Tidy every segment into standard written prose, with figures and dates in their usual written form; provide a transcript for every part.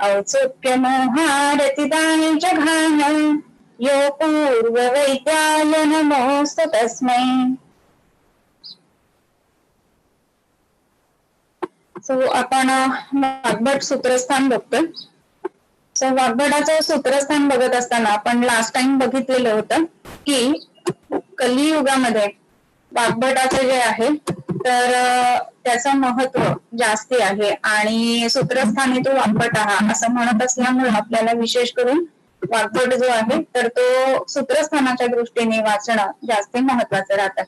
औत्सुक्यमोहारतिदानि जघान यो पूर्ववैत्याय नमोऽस्तु तस्मै. आपण वाग्भट सूत्रस्थान बघतोय. वाग्भटाचं सूत्रस्थान बघत असताना आपण लास्ट टाइम बघितलेलं होतं की कलियुगामध्ये वाग्भटाचं जे आहे तर त्याचं महत्व जास्ती आहे आणि सूत्रस्थानी तो वाग्भट असं म्हणत असल्यामुळे आपल्याला विशेष करून वाग्भट जो आहे तर तो सूत्रस्थानाच्या दृष्टीने वाचणं जास्त महत्वाचं राहतं.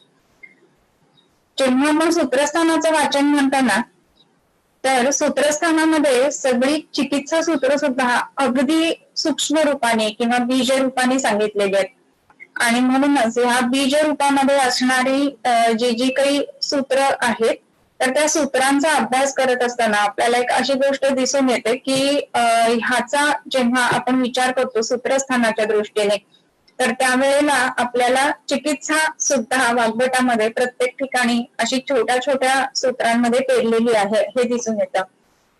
जेव्हा आपण सूत्रस्थानाचं वाचन म्हणताना तर सूत्रस्थानामध्ये सगळी चिकित्सा सूत्र सुद्धा अगदी सूक्ष्म रूपाने किंवा बीज रूपाने सांगितलेली आहेत आणि म्हणूनच ह्या बीज रूपामध्ये असणारी जी काही सूत्र आहेत तर त्या सूत्रांचा अभ्यास करत असताना आपल्याला एक अशी गोष्ट दिसून येते की ह्याचा जेव्हा आपण विचार करतो सूत्रस्थानाच्या दृष्टीने तर त्यावेळेला आपल्याला चिकित्सा सुद्धा वाग्भटामध्ये प्रत्येक ठिकाणी अशी छोट्या छोट्या सूत्रांमध्ये पेरलेली आहे हे दिसून येतं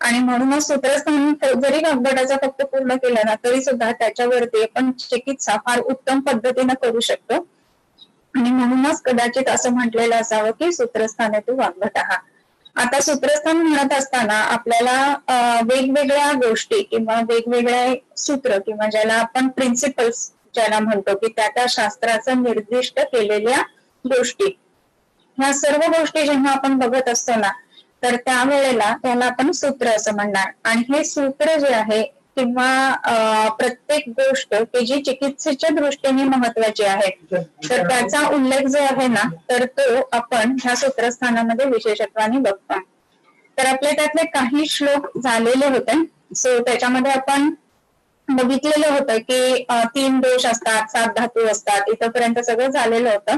आणि म्हणूनच सूत्रस्थान जरी वाग्भटाचा फक्त पूर्ण केलं ना तरी सुद्धा त्याच्यावरती आपण चिकित्सा फार उत्तम पद्धतीने करू शकतो आणि म्हणूनच कदाचित असं म्हटलेलं असावं की सूत्रस्थाने तू वाग्भट. आता सूत्रस्थान म्हणत असताना आपल्याला वेगवेगळ्या गोष्टी किंवा वेगवेगळे सूत्र किंवा ज्याला आपण प्रिन्सिपल्स ज्याला म्हणतो की त्या शास्त्राचं निर्दिष्ट केलेल्या गोष्टी ह्या सर्व गोष्टी जेव्हा आपण बघत असतो ना तर त्यावेळेला त्याला आपण सूत्र असं म्हणणार आणि हे सूत्र जे आहे किंवा प्रत्येक गोष्ट की जी चिकित्सेच्या दृष्टीने महत्वाची आहे तर त्याचा उल्लेख जो आहे ना तर तो आपण ह्या सूत्रस्थानामध्ये विशेषत्वाने बघतो. तर आपले त्यातले काही श्लोक झालेले होते. त्याच्यामध्ये आपण बघितलेलं होतं की 3 दोष असतात, 7 धातू असतात, इथपर्यंत सगळं झालेलं होतं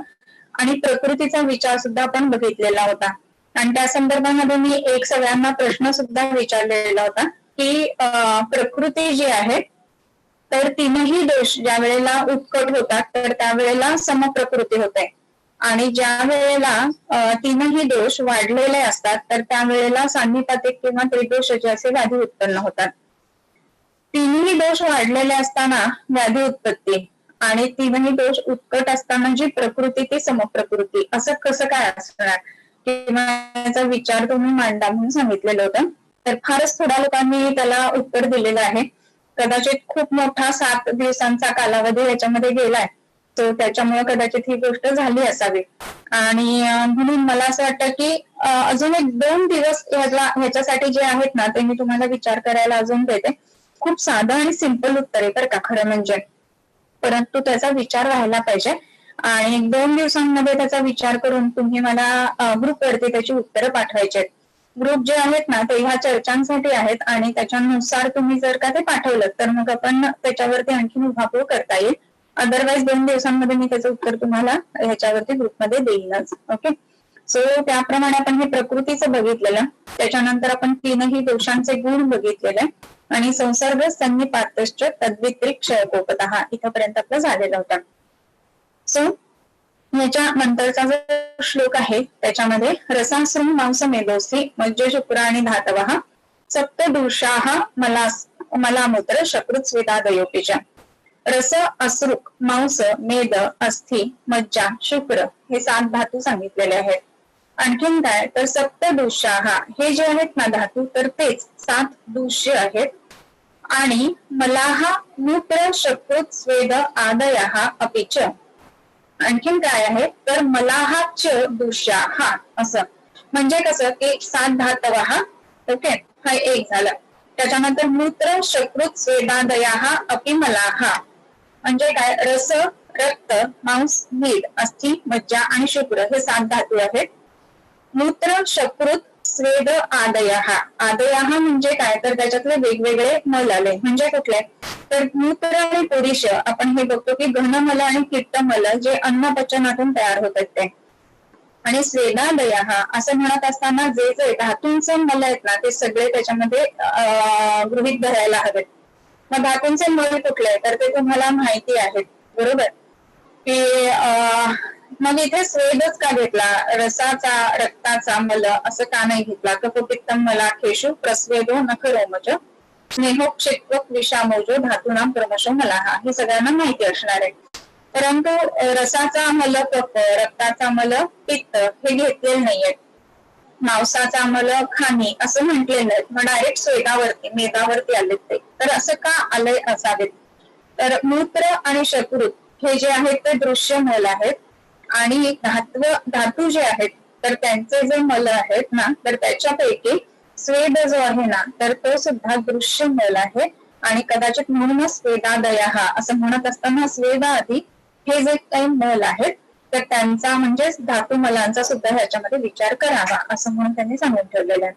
आणि प्रकृतीचा विचार सुद्धा आपण बघितलेला होता आणि त्या संदर्भामध्ये मी एक सगळ्यांना प्रश्न सुद्धा विचारलेला होता की प्रकृती जी आहे तर 3ही दोष ज्या वेळेला उत्कट होतात तर त्यावेळेला समप्रकृती होते आणि ज्या वेळेला 3ही दोष वाढलेले असतात तर त्यावेळेला सान्निपातिक किंवा त्रिदोषाचे असे व्याधी उत्पन्न होतात. 3ही दोष वाढलेले असताना व्याधी उत्पत्ती आणि 3ही दोष उत्कट असताना जी प्रकृती ती समप्रकृती असं कसं काय असणार किंवा याचा विचार तुम्ही मांडा म्हणून सांगितलेलं होतं. तर फारच थोड्या लोकांनी त्याला उत्तर दिलेलं आहे. कदाचित खूप मोठा 7 दिवसांचा कालावधी याच्यामध्ये गेलाय तो त्याच्यामुळे कदाचित ही गोष्ट झाली असावी आणि म्हणून मला असं वाटतं की अजून 1-2 दिवस ह्याच्यासाठी जे आहेत ना ते मी तुम्हाला विचार करायला अजून देते. खूप साधं आणि सिंपल उत्तर आहे बरं का खरं म्हणजे, परंतु त्याचा विचार व्हायला पाहिजे आणि 1-2 दिवसांमध्ये त्याचा विचार करून तुम्ही मला ग्रुपवरती त्याची उत्तरं पाठवायची आहेत. ग्रुप जे आहेत ना ते ह्या चर्चांसाठी आहेत आणि त्याच्यानुसार तुम्ही जर का ते पाठवलं तर मग आपण त्याच्यावरती आणखी उहापोह करता येईल. अदरवाईज 2 दिवसांमध्ये मी त्याचं उत्तर तुम्हाला ह्याच्यावरती ग्रुपमध्ये देईनच. ओके, त्याप्रमाणे आपण हे प्रकृतीचं बघितलेलं, त्याच्यानंतर आपण 3ही दोषांचे गुण बघितलेले आणि संसर्ग सन्निपातश्च तद्वित्री क्षयकोपतः इथपर्यंत आपलं झालेलं होतं. याच्या नंतरचा जो श्लोक आहे त्याच्यामध्ये रसाश्रम मांस मेदोसी मज्ज शुक्र आणि धातवः सप्तदोषाः मलामूत्र शकृत स्वेदादयोपीच. रस, अश्रुक, मांस, मेद, अस्थि, मज्जा, शुक्र हे 7 धातू सांगितलेले आहेत. आणखीन काय तर सप्तदोषाः हे जे आहेत ना धातू तर तेच 7 दूष्य आहेत आणि मलाह मूत्र शकृत स्वेद आदयः अपीच. आणखीन काय आहे तर मलाहाच दुष्याः असं म्हणजे कसं की 7 धातवः. ओके, हा एक झालं. त्याच्यानंतर मूत्र शकृत स्वेदादयाः अपि मलाह म्हणजे काय रस, रक्त, मांस, मेद, अस्थि, मज्जा आणि शुक्र हे 7 धातू आहेत. मूत्र शकृत स्वेद आदयः. आदयः म्हणजे काय तर त्याच्यातले वेगवेगळे मल आले म्हणजे कुठले तर मूत्र आणि पुरुष आपण हे बघतो की घनमल आणि किट्टमल जे अन्नपचनातून तयार होतात ते आणि स्वेदादयः असं म्हणत असताना जे जे धातूंचे मल आहेत ना ते सगळे त्याच्यामध्ये गृहीत धरायला हवेत. मग धातूंचे मल कुठले तर ते तुम्हाला माहिती आहेत बरोबर की मग इथे स्वेदच का घेतला, रसाचा, रक्ताचा मल असं का नाही घेतला. कफपित्तम मला खेशू प्रस्वेदो नखरोमच स्नेहोक्षेत्वक विषामोजो धातूनाम क्रमशः मलाहा, हे सगळ्यांना माहिती असणार आहे. परंतु रसाचा मल कफ, रक्ताचा मल पित्त हे घेतलेले नाहीये. मांसाचा मल खाणी असं म्हटलेलं आहे, मग डायरेक्ट स्वेदावरती मेदावरती आले ते. तर असं का आलंय असावेत? तर मूत्र आणि शकृत हे जे आहेत ते दृश्य मल आहेत, आणि धातू जे आहेत तर त्यांचे जे मल आहेत ना, तर त्याच्यापैकी स्वेद जो आहे ना, तर तो सुद्धा दृश्य मल आहे. आणि कदाचित म्हणूनच स्वेदादया असं म्हणत असताना स्वेदादी हे जे काही मल आहेत तर त्यांचा म्हणजेच धातू मलांचा सुद्धा ह्याच्यामध्ये विचार करावा असं म्हणून त्यांनी सांगून ठेवलेलं आहे.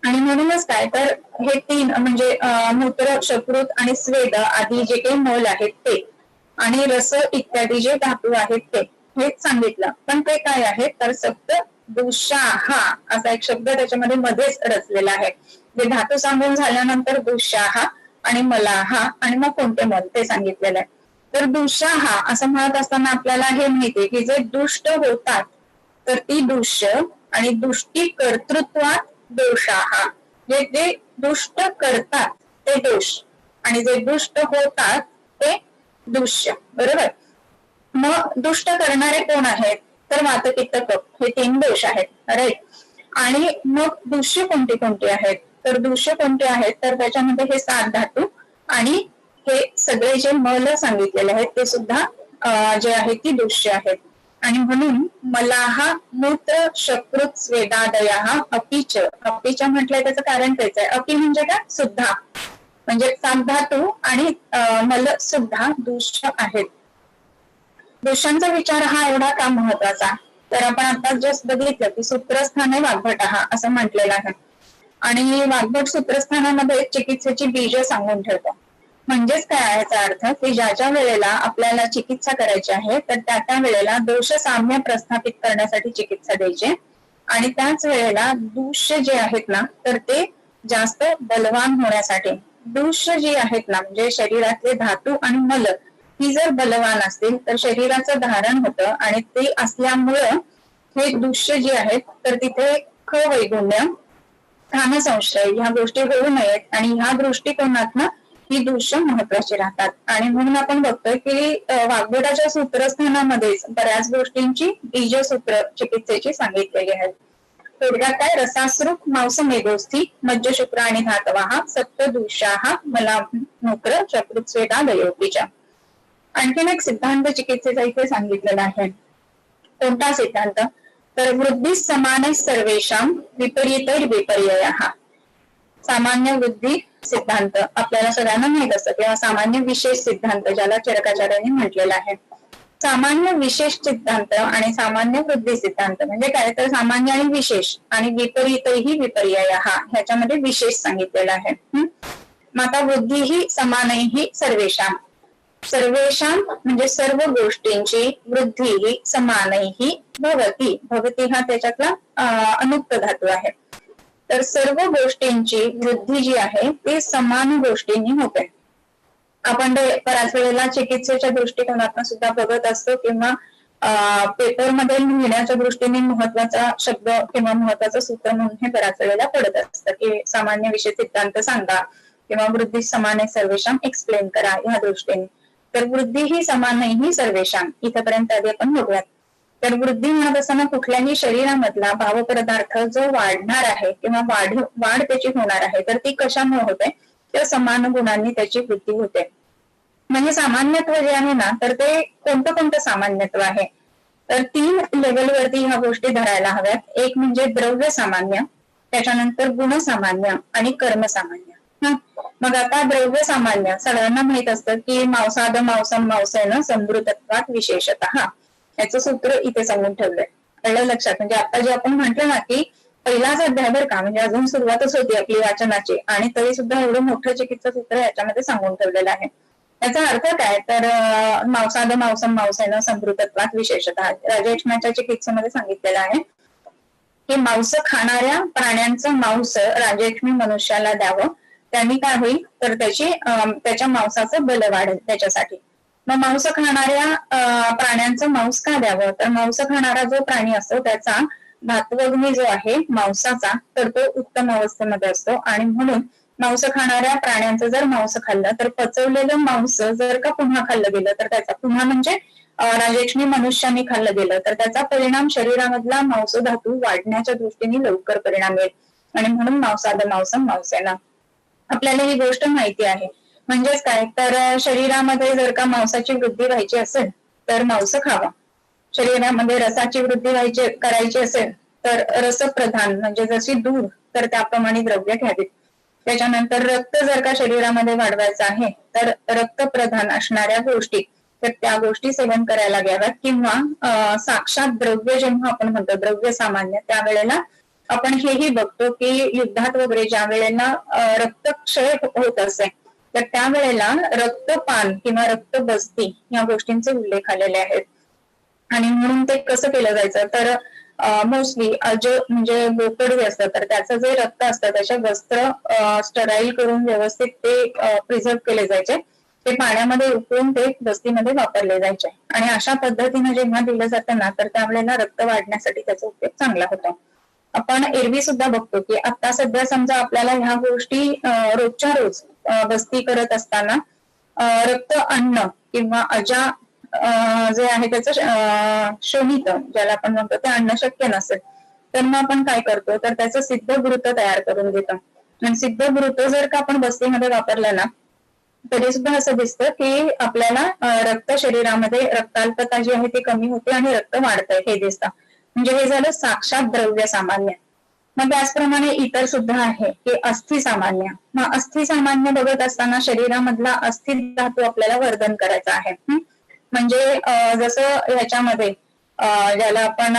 आणि म्हणूनच काय तर हे तीन म्हणजे मूत्र, शकृत आणि स्वेद आदी जे काही मल आहेत ते, आणि रस इत्यादी जे धातू आहेत ते, हेच सांगितलं. पण ते काय आहे तर सप्त दुःशाहा असा एक शब्द त्याच्यामध्ये मध्येच रचलेला आहे. जे धातू सांगून झाल्यानंतर दुःशाहा आणि मलाहा आणि मग कोणते मल ते सांगितलेलं आहे. तर दुःशाहा असं म्हणत असताना आपल्याला हे माहितीये की जे दुष्ट होतात तर ती दुष्य, आणि दुष्टी कर्तृत्वात दोषाहा, जे दुष्ट करतात ते दोष, आणि जे दुष्ट होतात ते दुष्य. बरोबर. मग दुष्ट करणारे कोण आहेत तर वात, पित्त, कफ हे तीन दोष आहेत. राईट. आणि मग दुष्य कोणते कोणते आहेत तर दुष्य कोणते आहेत तर त्याच्यामध्ये हे 7 धातू आणि हे सगळे जे मल सांगितलेले आहेत ते सुद्धा जे आहेत ती दुष्य आहेत. आणि म्हणून मलाहा, मूत्र, शकृत, स्वेदादया अपीच, अपीच म्हटलंय त्याचं कारण तेच आहे. अपी म्हणजे काय? सुद्धा, म्हणजे 7 धातू आणि मल सुद्धा दुष्य आहेत. दोषांचा विचार हा एवढा का महत्वाचा? तर आपण आता जस्ट बघितलं की सूत्रस्थाने वाग्भट असं म्हटलेलं आहे, आणि वाग्भट सूत्रस्थानामध्ये चिकित्सेची बीज सांगून ठेवतो. म्हणजेच काय याचा अर्थ की ज्या ज्या वेळेला आपल्याला चिकित्सा करायची आहे तर त्या वेळेला दोष साम्य प्रस्थापित करण्यासाठी चिकित्सा द्यायची, आणि त्याच वेळेला दूष्य जे आहेत ना तर ते जास्त बलवान होण्यासाठी. दूष्य जे आहेत ना म्हणजे शरीरातले धातू आणि मल ही जर बलवान असतील तर शरीराचं धारण होतं, आणि ते असल्यामुळं हे दूष्य जे आहेत तर तिथे ख वैगुण्य, स्थानसंशय ह्या गोष्टी होऊ नयेत, आणि ह्या दृष्टिकोनातनं ही दूष्य महत्वाची राहतात. आणि म्हणून आपण बघतोय की वाग्भटाच्या सूत्रस्थानामध्येच बऱ्याच गोष्टींची बीजसूत्र चिकित्सेची सांगितलेली आहेत. थोडक्यात काय? रसासृक मांस मेदोस्थी मज्ज शुक्र आणि धातवाहा सप्त दूषाहा मला मूत्र शकृत स्वेदा दयोपीच्या. आणखीन एक सिद्धांत चिकित्सेचा इथे सांगितलेला आहे. कोणता सिद्धांत तर वृद्धी समान सर्वेषां विपरीतैर विपर्ययः. सामान्य वृद्धी सिद्धांत आपल्याला सगळ्यांना माहित असतं, किंवा सामान्य विशेष सिद्धांत ज्याला चरकाचार्यांनी म्हटलेला आहे. सामान्य विशेष सिद्धांत आणि सामान्य वृद्धी सिद्धांत म्हणजे काय तर सामान्य आणि विशेष, आणि विपरीतही विपर्यय ह्याच्यामध्ये विशेष सांगितलेला आहे. मग आता वृद्धी ही समानही सर्वेषां, सर्वेषां म्हणजे सर्व गोष्टींची वृद्धी ही समानही भवती, भवती हा त्याच्यातला अनुक्त धातू आहे. तर सर्व गोष्टींची वृद्धी जी आहे ती समान गोष्टींनी होते. आपण बऱ्याच वेळेला चिकित्सेच्या दृष्टिकोनातून सुद्धा बघत असतो, किंवा पेपरमध्ये लिहिण्याच्या दृष्टीने महत्वाचा शब्द किंवा महत्वाचं सूत्र म्हणून हे बऱ्याच वेळेला पडत असतं की सामान्य विषय सिद्धांत सांगा, किंवा वृद्धी समान सर्वेषां एक्सप्लेन करा ह्या दृष्टीने. तर वृद्धी ही समानही सर्वेषां इथपर्यंत आधी आपण बघूयात. तर वृद्धी म्हणत असताना कुठल्याही शरीरामधला भावपदार्थ जो वाढणार आहे किंवा वाढ त्याची होणार आहे तर ती कशामुळे होते तर समान गुणांनी त्याची वृद्धी होते. म्हणजे सामान्यत्व जे आहे ना तर ते कोणतं कोणतं सामान्यत्व आहे तर 3 लेवलवरती ह्या गोष्टी धरायला हव्यात. एक म्हणजे द्रव्य सामान्य, त्याच्यानंतर गुणसामान्य आणि कर्मसामान्य. मग आता द्रव्य सामान्य सगळ्यांना माहित असतं की मांसाद मांसम मांसेन समृद्धत्वात विशेषतः, याचं सूत्र इथे सांगून ठेवलंय. कळलं लक्षात? म्हणजे आता जे आपण म्हटलं ना की पहिलाच अध्याय बरं का, म्हणजे अजून सुरुवातच होती आपली वाचनाची, आणि तरी सुद्धा एवढं मोठं चिकित्सा सूत्र याच्यामध्ये सांगून ठेवलेलं आहे. याचा अर्थ काय तर मांसाद मांसम मांसेन समृद्धत्वात विशेषतः राजयक्ष्माच्या चिकित्सेमध्ये सांगितलेलं आहे की मांस खाणाऱ्या प्राण्यांचं मांस राजयक्ष्मी मनुष्याला द्यावं, त्यांनी काय होईल तर त्याच्या मांसाचं बल वाढेल त्याच्यासाठी. मग मांस खाणाऱ्या प्राण्यांचं मांस का द्यावं तर मांस खाणारा जो प्राणी असतो त्याचा धात्वग्नी जो आहे मांसाचा तर तो उत्तम अवस्थेमध्ये असतो, आणि म्हणून मांस खाणाऱ्या प्राण्यांचं जर मांस खाल्लं तर पचवलेलं मांस जर का पुन्हा खाल्लं गेलं तर त्याचा पुन्हा म्हणजे राजलक्ष्मी मनुष्याने खाल्लं गेलं तर त्याचा परिणाम शरीरामधला मांस धातू वाढण्याच्या दृष्टीने लवकर परिणाम येईल आणि म्हणून मांसाद मांसम मांसेना. आपल्याला ही गोष्ट माहिती आहे. म्हणजेच काय तर शरीरामध्ये जर का मांसाची वृद्धी व्हायची असेल तर मांस खावा. शरीरामध्ये रसाची वृद्धी करायची असेल तर रसप्रधान म्हणजे जशी दूध तर त्याप्रमाणे द्रव्य घ्यावीत. त्याच्यानंतर रक्त जर का शरीरामध्ये वाढवायचं आहे तर रक्तप्रधान असणाऱ्या गोष्टी तर त्या गोष्टी सेवन करायला घ्याव्यात किंवा साक्षात द्रव्य जेव्हा आपण म्हणतो द्रव्य सामान्य त्यावेळेला आपण हेही बघतो की युद्धात वगैरे ज्या वेळेला रक्तक्षय होत असे तर त्यावेळेला रक्तपान किंवा रक्तबस्ती या गोष्टींचे उल्लेख आलेले आहेत. आणि म्हणून ते कसं केलं जायचं तर मोस्टली म्हणजे बोकड जे असतं तर त्याचं जे रक्त असतं त्याचे वस्त्र स्टराईल करून व्यवस्थित ते प्रिझर्व केले जायचे. ते पाण्यामध्ये उकळून ते बस्तीमध्ये वापरले जायचे आणि अशा पद्धतीने जेव्हा दिलं जातं ना तर त्यावेळेला रक्त वाढण्यासाठी त्याचा उपयोग चांगला होतो. आपण एरवी सुद्धा बघतो की आता सध्या समजा आपल्याला ह्या गोष्टी रोजच्या रोज बस्ती करत असताना रक्त अन्न किंवा अजा जे आहे त्याचं शोणित ज्याला आपण म्हणतो ते अन्न शक्य नसेल तर मग आपण काय करतो तर त्याचं सिद्धघृत तयार करून देतो. आणि सिद्धघृत जर का आपण बस्तीमध्ये वापरलं ना तरी सुद्धा असं दिसतं की आपल्याला रक्त शरीरामध्ये रक्ताल्पता जी आहे ती कमी होते आणि रक्त वाढतंय हे दिसतं. म्हणजे हे झालं साक्षात द्रव्य सामान्य. मग त्याचप्रमाणे इतर सुद्धा आहे की अस्थि सामान्य. मग अस्थि सामान्य बघत असताना शरीरामधला अस्थि धातू आपल्याला वर्धन करायचा आहे. म्हणजे जसं ह्याच्यामध्ये ज्याला आपण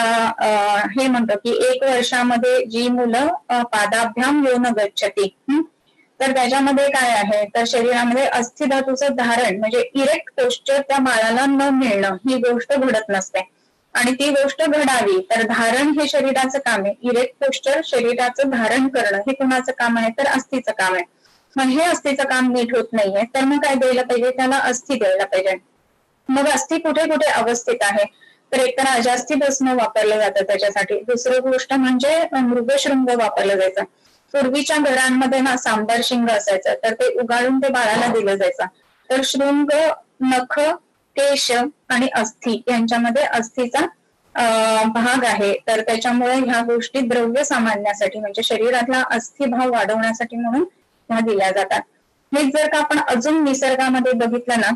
हे म्हणतो की 1 वर्षामध्ये जी मुलं पादाभ्याम येऊन गच्छती तर त्याच्यामध्ये काय आहे तर शरीरामध्ये अस्थि धातूचं धारण म्हणजे इरेक्ट पोस्चर त्या बाळाला न मिळणं ही गोष्ट घडत नसते आणि ती गोष्ट घडावी तर धारण हे शरीराचं काम आहे. इरेक्ट पोस्चर शरीराचं धारण करणं हे कुणाचं काम आहे तर अस्थिचं काम आहे. मग हे अस्थिचं काम नीट होत नाहीये तर मग काय द्यायला पाहिजे त्याला अस्थि द्यायला पाहिजे. मग अस्थि कुठे कुठे अवस्थित आहे तर एकतर अजास्थी भस्म वापरलं जातं त्याच्यासाठी. दुसरी गोष्ट म्हणजे मृगशृंग वापरलं जायचं. पूर्वीच्या घरांमध्ये ना सांबार शिंग असायचं तर ते उगाळून ते बाळाला दिलं जायचं. तर शृंग नख केश आणि अस्थि यांच्यामध्ये अस्थीचा भाग आहे तर त्याच्यामुळे ह्या गोष्टी द्रव्य सामान्यासाठी म्हणजे शरीरातला अस्थिभाव वाढवण्यासाठी म्हणून ह्या दिल्या जातात. हे जर का आपण अजून निसर्गामध्ये बघितलं ना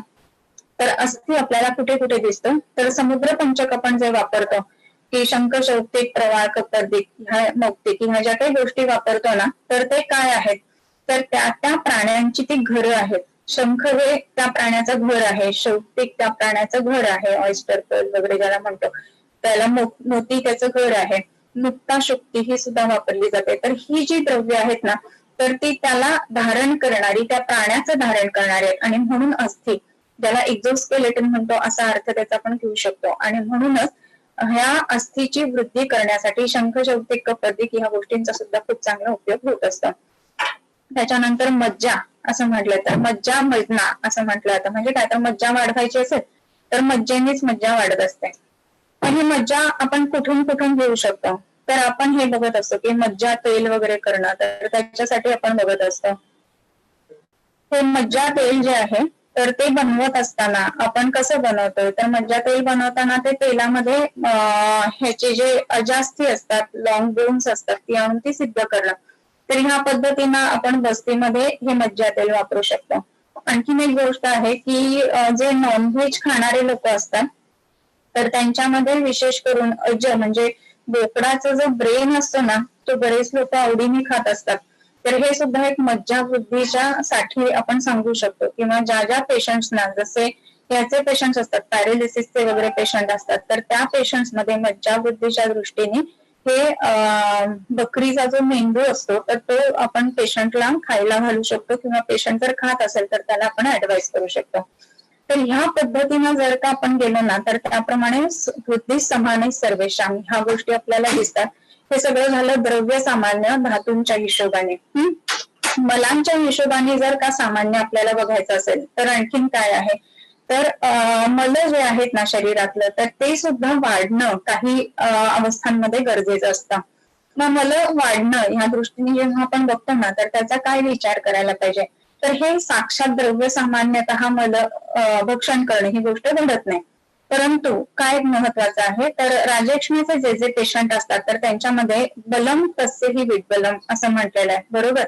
तर अस्थि आपल्याला कुठे कुठे दिसतो तर समुद्र पंचक आपण जे वापरतो की शंख शौक्तिक प्रवाळ कपर्दिक मौक्तिक ह्या ज्या काही गोष्टी वापरतो ना तर ते काय आहेत तर त्या प्राण्यांची ती घरं आहेत. शंख हे त्या प्राण्याचं घर आहे, शौक्तिक त्या प्राण्याचं घर आहे, ऑयस्टर पर्ल वगैरे ज्याला म्हणतो त्याला मोती त्याचं घर आहे, मुक्ता शुक्ती ही सुद्धा वापरली जाते. तर ही जी द्रव्य आहेत ना तर ती त्याला धारण करणारी त्या प्राण्याचं धारण करणारी आहेत आणि म्हणून अस्थि ज्याला एक्झोस्केलेटन म्हणतो असा अर्थ त्याचा आपण घेऊ शकतो. आणि म्हणूनच ह्या अस्थीची वृद्धी करण्यासाठी शंख शौक्तिक कपर्दिक ह्या गोष्टींचा सुद्धा खूप चांगला उपयोग होत असतो. त्याच्यानंतर मज्जा असं म्हटलं तर मज्जा मजना असं म्हटलं जातं. म्हणजे काय तर मज्जा वाढवायची असेल तर मज्जेनेच मज्जा वाढत असते. पण ही मज्जा आपण कुठून कुठून घेऊ शकतो तर आपण हे बघत असतो की मज्जा तेल वगैरे करणं तर त्याच्यासाठी आपण बघत असतो. हे मज्जा तेल जे आहे तर ते बनवत असताना आपण कसं बनवतोय तर मज्जा तेल बनवताना ते तेलामध्ये ह्याचे जे अजास्थी असतात लॉंग बोन्स असतात ती आणून ती सिद्ध करणं. तर ह्या पद्धतीनं आपण बस्तीमध्ये हे मज्जा तेल वापरू शकतो. आणखीन एक गोष्ट आहे की जे नॉनव्हेज खाणारे लोक असतात तर त्यांच्यामध्ये विशेष करून अज म्हणजे बोकडाचा जो ब्रेन असतो ना तो बरेच लोक आवडीने खात असतात. तर हे सुद्धा एक मज्जा वृद्धीच्या साठी आपण सांगू शकतो. किंवा ज्या ज्या पेशंट्सना जसे याचे पेशंट्स असतात पॅरालिसिसचे वगैरे पेशंट असतात तर त्या पेशंट्स मध्ये मज्जा वृद्धीच्या दृष्टीने हे बकरीचा जो मेंदू असतो तर तो आपण पेशंटला खायला घालू शकतो किंवा पेशंट जर खात असेल तर त्याला आपण ऍडवाइस करू शकतो. तर ह्या पद्धतीनं जर का आपण गेलो ना तर त्याप्रमाणे वृद्धी समाने सर्वेशाम ह्या गोष्टी आपल्याला दिसतात. हे सगळं झालं द्रव्य सामान्य धातूंच्या हिशोबाने. मलांच्या हिशोबाने जर का सामान्य आपल्याला बघायचं असेल तर आणखीन काय आहे तर मल जे आहेत ना शरीरातलं तर ते सुद्धा वाढणं काही अवस्थांमध्ये गरजेचं असतं. मग मलं वाढणं ह्या दृष्टीने जेव्हा आपण बघतो ना तर त्याचा काय विचार करायला पाहिजे, तर हे साक्षात द्रव्य सामान्यतः मल भक्षण करणे ही गोष्ट घडत नाही. परंतु काय महत्वाचं आहे तर राजलक्ष्मीचे जे जे पेशंट असतात तर त्यांच्यामध्ये बलम तस्यही विद्बलम असं म्हटलेलं आहे, बरोबर.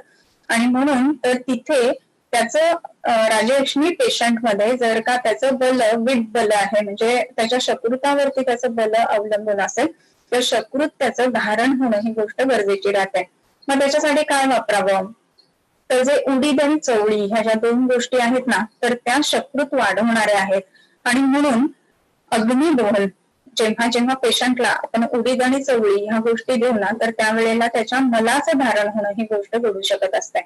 आणि म्हणून तर तिथे त्याचं राजलक्ष्मी पेशंट मध्ये जर का त्याचं बल विद्बल आहे म्हणजे त्याच्या शत्रुतावरती त्याचं बल अवलंबून असेल तर शकृत त्याचं धारण होणं ही गोष्ट गरजेची राहते. मग त्याच्यासाठी काय वापरावं, तर जे उडीद आणि चवळी ह्या ज्या दोन गोष्टी आहेत ना तर त्या शकृत वाढवणाऱ्या आहेत. आणि म्हणून अग्निदोहन जेव्हा जेव्हा पेशंटला आपण उडीद आणि चवळी ह्या गोष्टी देऊ ना तर त्यावेळेला त्याच्या मलाचं धारण होणं ही गोष्ट घडू शकत असते.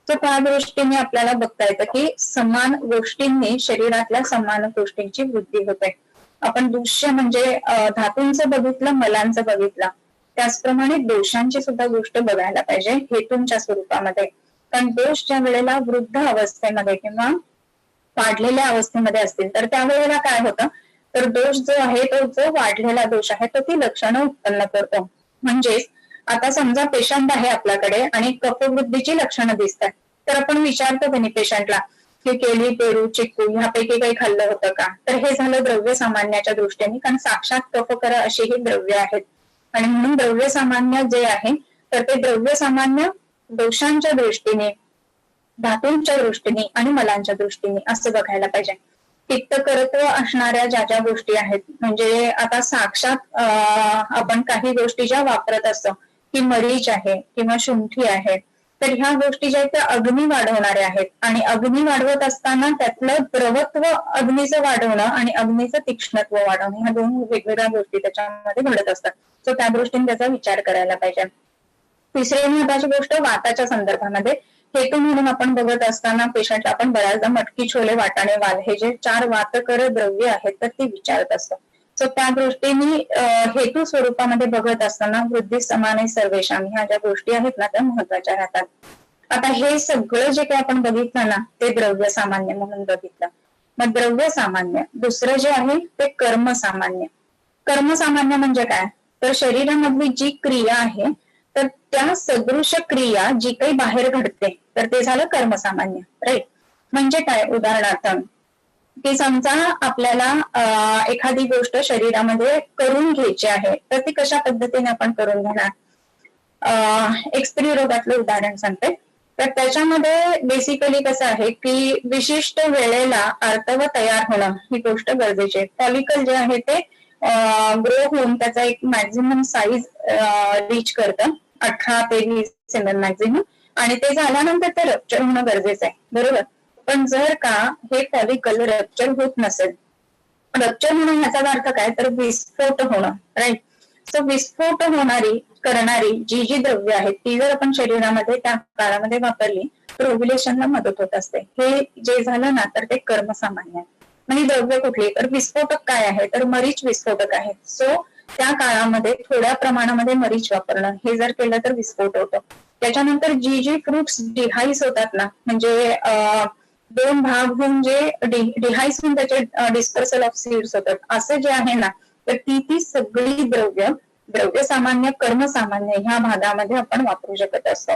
तर त्या दृष्टीने आपल्याला बघता येतं की समान गोष्टींनी शरीरातल्या समान गोष्टींची वृद्धी होते. आपण दृश्य म्हणजे धातूंचं बघितलं, मलांचं बघितलं, त्याचप्रमाणे दोषांची सुद्धा गोष्ट बघायला पाहिजे हेतूंच्या स्वरूपामध्ये. कारण दोष ज्या वेळेला वृद्ध अवस्थेमध्ये किंवा वाढलेल्या अवस्थेमध्ये असतील तर त्यावेळेला काय होतं तर दोष जो आहे तो जो वाढलेला दोष आहे तो ती लक्षणं उत्पन्न करतो. म्हणजेच आता समजा पेशंट आहे आपल्याकडे आणि कफवृद्धीची लक्षणं दिसतात तर आपण विचारतो त्यांनी पेशंटला की केळी, पेरू, चिक्कू ह्यापैकी काही खाल्लं होतं का, तर हे झालं द्रव्य सामान्याच्या दृष्टीने. कारण साक्षात कफकर अशी ही द्रव्य आहेत आणि म्हणून द्रव्य सामान्य जे आहे तर ते द्रव्य सामान्य दोषांच्या दृष्टीने, धातूंच्या दृष्टीने आणि मलांच्या दृष्टीने असं बघायला पाहिजे. पित्तकरत्व असणाऱ्या ज्या ज्या गोष्टी आहेत म्हणजे आता साक्षात आपण काही गोष्टी ज्या वापरत असतो की मरीच आहे किंवा शुंठी आहे तर ह्या गोष्टी ज्या आहेत त्या अग्नी वाढवणाऱ्या आहेत आणि अग्नी वाढवत असताना त्यातलं द्रवत्व अग्नीचं वाढवणं आणि अग्नीचं तीक्ष्णत्व वाढवणं ह्या दोन वेगवेगळ्या गोष्टी त्याच्यामध्ये घडत असतात. सो त्या दृष्टीने त्याचा विचार करायला पाहिजे. तिसरी महत्वाची गोष्ट वाताच्या संदर्भामध्ये हेतू म्हणून आपण बघत असताना पेशंटला आपण बऱ्याचदा मटकी, छोले, वाटाणे, वाल हे जे 4 वातकर द्रव्य आहेत तर ते विचारत असतो. सो त्या दृष्टीने हेतू स्वरूपामध्ये बघत असताना वृद्धी समाने सर्वेशाम ह्या ज्या गोष्टी आहेत ना त्या महत्वाच्या राहतात. आता हे सगळं जे काही आपण बघितलं ना ते द्रव्य सामान्य म्हणून बघितलं. मग द्रव्य सामान्य दुसरं जे आहे ते कर्मसामान्य. कर्मसामान्य म्हणजे काय, तर शरीरामधली जी क्रिया आहे तर त्या सदृश क्रिया जी काही बाहेर घडते तर ते झालं कर्मसामान्य, राईट. म्हणजे काय, उदाहरणार्थ की समजा आपल्याला एखादी गोष्ट शरीरामध्ये करून घ्यायची आहे तर ती कशा पद्धतीने आपण करून घेणार. एक स्त्री रोगातलं उदाहरण सांगते. तर त्याच्यामध्ये बेसिकली कसं आहे की विशिष्ट वेळेला आर्तव तयार होणं ही गोष्ट गरजेची आहे. फॉलिकल जे आहे ते ग्रो होऊन त्याचा एक मॅक्झिमम साईज रीच करतं 18 ते 20 ml मॅक्झिमम आणि ते झाल्यानंतर ते रप्चर होणं गरजेचं आहे, बरोबर. पण जर का हे फॉलिकल रप्चर होत नसेल, रप्चर म्हणून ह्याचा अर्थ काय तर विस्फोट होणं, राईट. सो विस्फोट करणारी जी जी द्रव्य आहेत ती जर आपण शरीरामध्ये त्या काळामध्ये वापरली तर ओव्युलेशनला मदत होत असते. हे जे झालं ना तर ते कर्मसामान्य आहे. म्हणजे द्रव्य कुठली तर विस्फोटक काय आहे तर मरीच विस्फोटक आहे. सो त्या काळामध्ये थोड्या प्रमाणामध्ये मरीच वापरणं हे जर केलं तर विस्फोट होतो. त्याच्यानंतर जी जी फ्रुट्स डिहाईस होतात ना म्हणजे दोन भाग होऊन जे डिहाईस होऊन त्याचे डिस्पर्सल ऑफ सीड्स होतात असं जे आहे ना तर ती सगळी द्रव्य सामान्य कर्मसामान्य ह्या भागामध्ये आपण वापरू शकत असतो.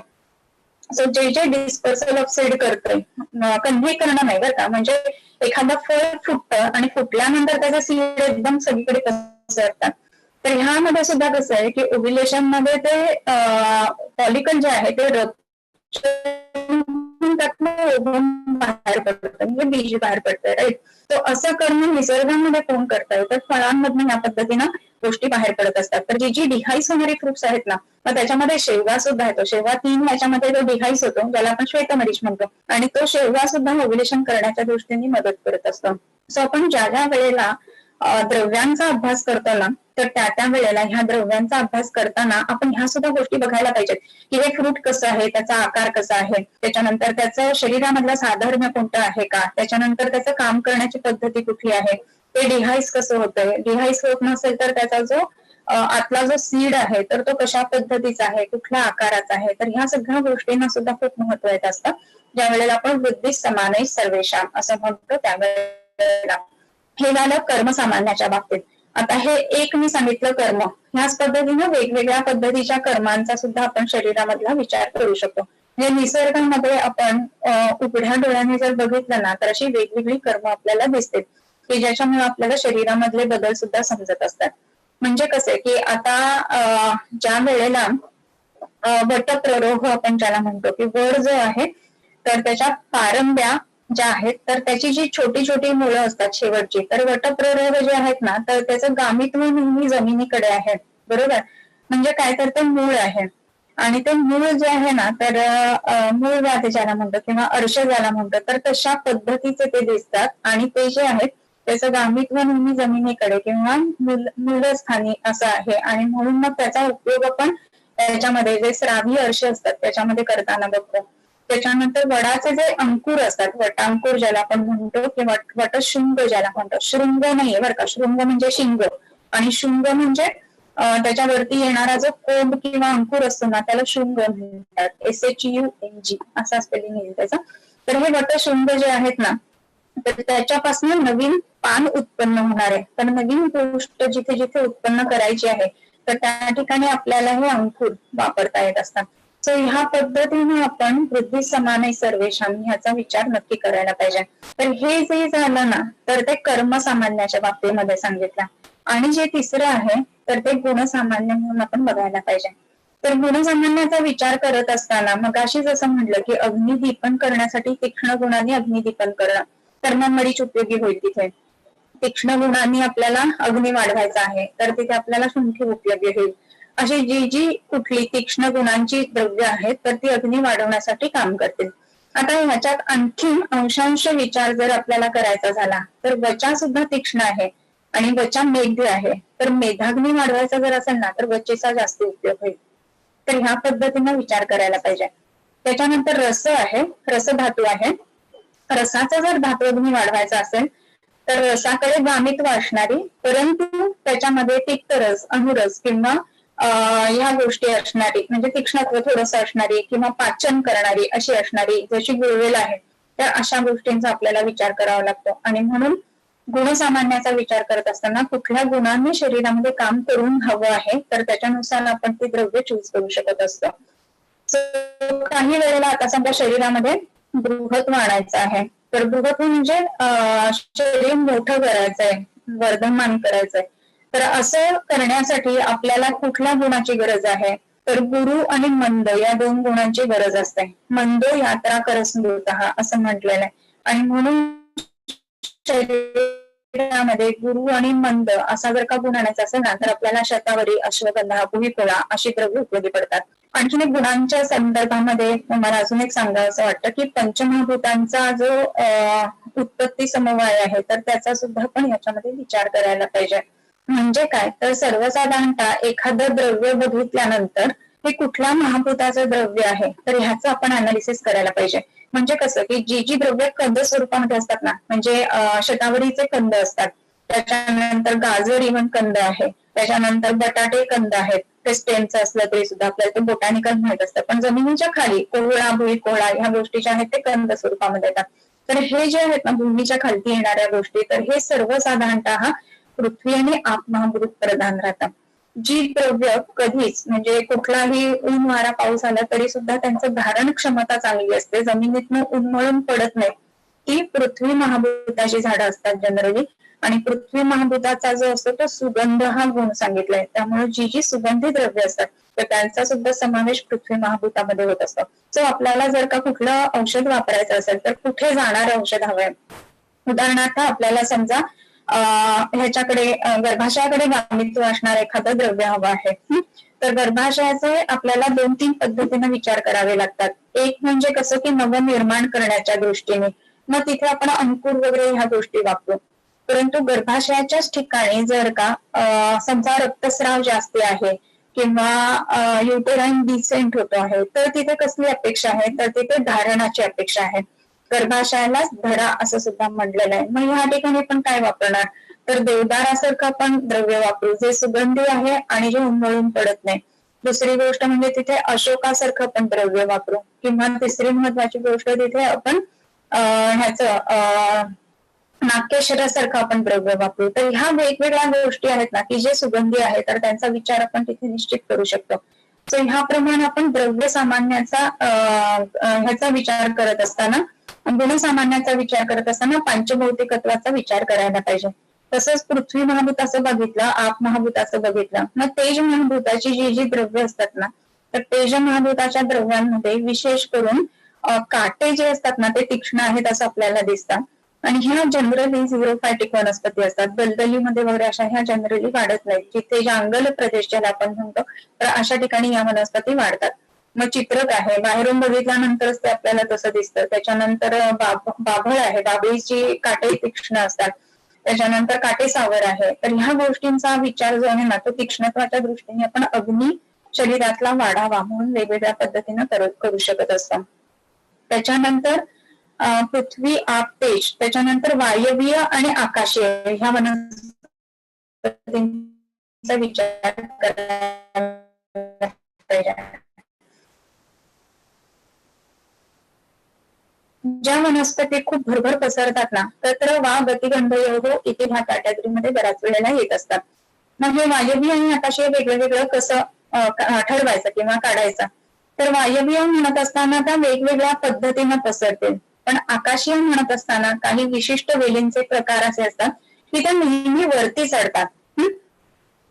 सो जे जे डिस्पर्सल ऑफ सीड करतोय कन्व्हे करणं नाही बरं का, म्हणजे एखादं फळ फुटतं आणि फुटल्यानंतर त्याचे सीड एकदम सगळीकडे पसरतात. तर ह्यामध्ये सुद्धा कसं आहे की ओव्युलेशन मध्ये ते फॉलिकल जे आहे ते बाहेर पडतं म्हणजे बीज बाहेर पडतं, राईट. तो असं करणं निसर्गामध्ये कोण करताय तर फळांमधून या पद्धतीनं गोष्टी बाहेर पडत असतात. तर जी जी डिहाईस होणारी फ्रुट्स आहेत ना मग त्याच्यामध्ये शेवगा सुद्धा येतो. शेवगा 3 याच्यामध्ये जो डिहाईस होतो ज्याला आपण श्वेतमरीच म्हणतो आणि तो शेवगा सुद्धा ओव्युलेशन करण्याच्या दृष्टीने मदत करत असतो. सो आपण ज्या ज्या वेळेला द्रव्यांचा अभ्यास करतो ना तर त्या वेळेला ह्या द्रव्यांचा अभ्यास करताना आपण ह्या सुद्धा गोष्टी बघायला पाहिजेत की हे फ्रूट कसं आहे, त्याचा आकार कसा आहे, त्याच्यानंतर त्याचं शरीरामधलं साधर्म्य कोणतं आहे का, त्याच्यानंतर त्याचं काम करण्याची पद्धती कुठली आहे, ते डिहाईस कसं होतंय, डिहाईस होत नसेल तर त्याचा जो आतला जो सीड आहे तर तो कशा पद्धतीचा आहे, कुठल्या आकाराचा आहे. तर ह्या सगळ्या गोष्टींना सुद्धा खूप महत्व येत असतं. ज्या वेळेला आपण वृद्धी समाने सर्वेशाम असं म्हणतो त्यावेळेला. हे झालं कर्मसामान्याच्या बाबतीत. आता हे एक मी सांगितलं कर्म, ह्याच पद्धतीनं वेगवेगळ्या पद्धतीच्या कर्मांचा सुद्धा आपण शरीरामधला विचार करू शकतो. म्हणजे निसर्गामध्ये आपण उघड्या डोळ्याने जर बघितलं ना तर अशी वेगवेगळी कर्म आपल्याला दिसते की ज्याच्यामुळे आपल्याला शरीरामधले बदल सुद्धा समजत असतात. म्हणजे कसे की आता ज्या वेळेला वटप्ररोह आपण ज्याला म्हणतो की वड जो आहे तर त्याच्या पारंब्या ज्या आहेत तर त्याची जी छोटी छोटी मुळं असतात शेवटची, तर वटप्ररोह जे आहेत ना तर त्याचं गामित्व नेहमी जमिनीकडे आहे, बरोबर. म्हणजे काय तर ते मूळ आहे आणि ते मूळ जे आहे ना तर मूळ व्याध ज्याला म्हणतो किंवा अर्श ज्याला म्हणतो, तर तशा पद्धतीचे ते दिसतात आणि ते जे आहेत त्याचं गामित्व नेहमी जमिनीकडे किंवा मूलस्थानी असं आहे आणि म्हणून मग त्याचा उपयोग आपण त्याच्यामध्ये जे श्रावी अर्श असतात त्याच्यामध्ये करताना बघतो. त्याच्यानंतर वडाचे जे अंकुर असतात, वटांकुर ज्याला आपण म्हणतो किंवा वटशृंग ज्याला म्हणतो, शृंग नाहीये बरं का, शृंग म्हणजे शिंग आणि शृंग म्हणजे त्याच्यावरती येणारा जो कोंब किंवा अंकुर असतो ना त्याला शृंग म्हणतात, SHUNG असा स्पेलिंग येईल त्याचा. तर हे वटशृंग जे आहेत ना तर त्याच्यापासून नवीन पान उत्पन्न होणार आहे, तर नवीन गोष्ट जिथे जिथे उत्पन्न करायची आहे तर त्या ठिकाणी आपल्याला हे अंकुर वापरता येत असतात. सो ह्या पद्धतीने आपण वृद्धी समाने सर्वेषां ह्याचा विचार नक्की करायला पाहिजे. तर हे जे झालं ना तर ते कर्मसामान्याच्या बाबतीमध्ये सांगितलं. आणि जे तिसरं आहे तर ते गुणसामान्य म्हणून आपण बघायला पाहिजे. तर गुणसामान्याचा विचार करत असताना मग अशी जसं म्हटलं की अग्निदीपन करण्यासाठी तीक्ष्ण गुणांनी अग्निदीपन करणं तर मग मरीच उपयोगी होईल. तिथे तीक्ष्ण गुणांनी आपल्याला अग्नी वाढवायचा आहे तर तिथे आपल्याला शुंठी उपयोगी होईल. अशी जी जी कुठली तीक्ष्ण गुणांची द्रव्य आहेत तर ती अग्नी वाढवण्यासाठी काम करतील. आता ह्याच्यात आणखी अंशांश विचार जर आपल्याला करायचा झाला तर वचा सुद्धा तीक्ष्ण आहे आणि वचा मेघ्य आहे, तर मेधाग्नी वाढवायचा जर असेल ना तर वचेचा जास्त उपयोग होईल. तर ह्या पद्धतीने विचार करायला पाहिजे. त्याच्यानंतर रस आहे, रसधातू आहे. रसाचा जर धातुअग्नी वाढवायचा असेल तर रसाकडे गामित्व असणारी परंतु त्याच्यामध्ये तिक्तरस, अनुरस किंवा ह्या गोष्टी असणारी म्हणजे तीक्ष्णत्व थोडंसं असणारी किंवा पाचन करणारी अशी असणारी जशी गुळवेल आहे, तर अशा गोष्टींचा आपल्याला विचार करावा लागतो. आणि म्हणून गुणसामान्याचा विचार करत असताना कुठल्या गुणांनी शरीरामध्ये काम करून हवं आहे तर त्याच्यानुसार आपण ते द्रव्य चूज करू शकत असतो. काही वेळेला आता समजा शरीरामध्ये बृहत्व आणायचं आहे तर बृहत्व म्हणजे शरीर मोठं करायचंय, वर्धमान करायचंय, तर असं करण्यासाठी आपल्याला कुठल्या गुणाची गरज आहे तर गुरु आणि मंद या दोन गुणांची गरज असते. मंदो यात्रा करस्मृतः असं म्हटलेलं आहे आणि म्हणून शरीरामध्ये गुरु आणि मंद असा जर का गुण आणायचा असेल ना तर आपल्याला शतावरी, अश्वगंधा, भुईफळा अशी द्रव्य उपयोगी पडतात. आणखीन एक गुणांच्या संदर्भामध्ये मला अजून एक सांगावं असं वाटतं की पंचमहाभूतांचा जो उत्पत्ती समवाय आहे तर त्याचा सुद्धा पण याच्यामध्ये विचार करायला पाहिजे. म्हणजे काय तर सर्वसाधारणतः एखादं द्रव्य बघितल्यानंतर हे कुठल्या महाभूताचं द्रव्य आहे तर ह्याचं आपण अनालिसिस करायला पाहिजे. म्हणजे कसं की जी जी द्रव्य कंद स्वरूपामध्ये असतात ना, म्हणजे शतावरीचे कंद असतात, त्याच्यानंतर गाजर इव्हन कंद आहे, त्याच्यानंतर बटाटे कंद आहेत, ते स्टेमचं असलं तरी सुद्धा आपल्याला ते बोटॅनिकल माहित असतं, पण जमिनीच्या खाली कोहळा, भुईकोहळा ह्या गोष्टी ज्या आहेत ते कंद स्वरूपामध्ये येतात. तर हे जे आहेत ना भूमीच्या खालती येणाऱ्या गोष्टी तर हे सर्वसाधारणतः पृथ्वी आणि आप महाभूत प्रधान राहतात. जी द्रव्य कधीच म्हणजे कुठलाही ऊन वारा पाऊस आला तरी सुद्धा त्यांचं धारण क्षमता चांगली असते, जमिनीतनं उन्मळून पडत नाही, ती पृथ्वी महाभूताची झाडं असतात जनरली. आणि पृथ्वी महाभूताचा जो असतो तो सुगंध हा गुण सांगितलाय, त्यामुळे जी जी सुगंधी द्रव्य असतात तर त्यांचा सुद्धा समावेश पृथ्वी महाभूतामध्ये होत असतो. सो आपल्याला जर का कुठलं औषध वापरायचं असेल तर कुठे जाणारं औषध हवंय, उदाहरणार्थ आपल्याला समजा ह्याच्याकडे गर्भाशयाकडे गामित्व असणार एखादं द्रव्य हवं आहे, तर गर्भाशयाचे आपल्याला 2-3 पद्धतीने विचार करावे लागतात. एक म्हणजे कसं की नवनिर्माण करण्याच्या दृष्टीने मग तिथे आपण अंकुर वगैरे ह्या गोष्टी वापरू. परंतु गर्भाशयाच्याच ठिकाणी जर का समजा रक्तस्राव जास्त आहे किंवा युटेराईन डिसेंट होतो आहे तर तिथे कसली अपेक्षा आहे तर तिथे धारणाची अपेक्षा आहे. गर्भाशयालाच धरा असं सुद्धा म्हटलेलं आहे. मग ह्या ठिकाणी पण काय वापरणार तर देवदारासारखं आपण द्रव्य वापरू जे सुगंधी आहे आणि जे उन्मळून पडत नाही. दुसरी गोष्ट म्हणजे तिथे अशोकासारखं पण द्रव्य वापरू किंवा तिसरी महत्वाची गोष्ट तिथे आपण ह्याचं नाट्यशरासारखं आपण द्रव्य वापरू. तर ह्या वेगवेगळ्या गोष्टी आहेत ना की जे सुगंधी आहे तर त्यांचा विचार आपण तिथे निश्चित करू शकतो. सो ह्याप्रमाणे आपण द्रव्य सामान्याचा ह्याचा विचार करत असताना, गुणसामान्याचा विचार करत असताना पंचभौतिकत्वाचा विचार करायला पाहिजे. तसंच पृथ्वी महाभूताचं बघितलं, आप महाभूताचं बघितलं, मग तेज महाभूताची जी जी द्रव्य असतात ना तर तेज महाभूताच्या द्रव्यांमध्ये विशेष करून काटे जे असतात ना ते तीक्ष्ण आहेत असं आपल्याला दिसतात. आणि ह्या जनरली झिरोफायटिक वनस्पती असतात. दलदलीमध्ये वगैरे अशा ह्या जनरली वाढत नाहीत. जिथे जंगल प्रदेश ज्याला आपण म्हणतो तर अशा ठिकाणी या वनस्पती वाढतात. मग चित्रक आहे, बाहेरून बघितल्यानंतरच ते आपल्याला तसं दिसतं. त्याच्यानंतर बाभळ आहे, बाभळीची काटे तीक्ष्ण असतात. त्याच्यानंतर काटेसावर आहे. तर ह्या गोष्टींचा विचार जो आहे ना तो तीक्ष्णत्वाच्या दृष्टीने आपण अग्नी शरीरातला वाढावा म्हणून वेगवेगळ्या पद्धतीनं करू शकत असतो. त्याच्यानंतर पृथ्वी, आप, तेज, त्याच्यानंतर वायवीय आणि आकाशीय ह्या वनस्पतींचा विचार करायला पाहिजे. ज्या वनस्पती खूप भरभर पसरतात ना तर वा गतिगंध योग इथे ह्या कॅटेगरीमध्ये बऱ्याच वेळेला येत असतात. मग हे वायवीय आणि आकाशीय वेगळं वेगळं कसं ठरवायचं किंवा काढायचं. तर वायवीय म्हणत असताना त्या वेगवेगळ्या पद्धतीनं पसरतील, पण आकाशीय म्हणत असताना काही विशिष्ट वेलींचे प्रकार असे असतात की त्या नेहमी वरती चढतात,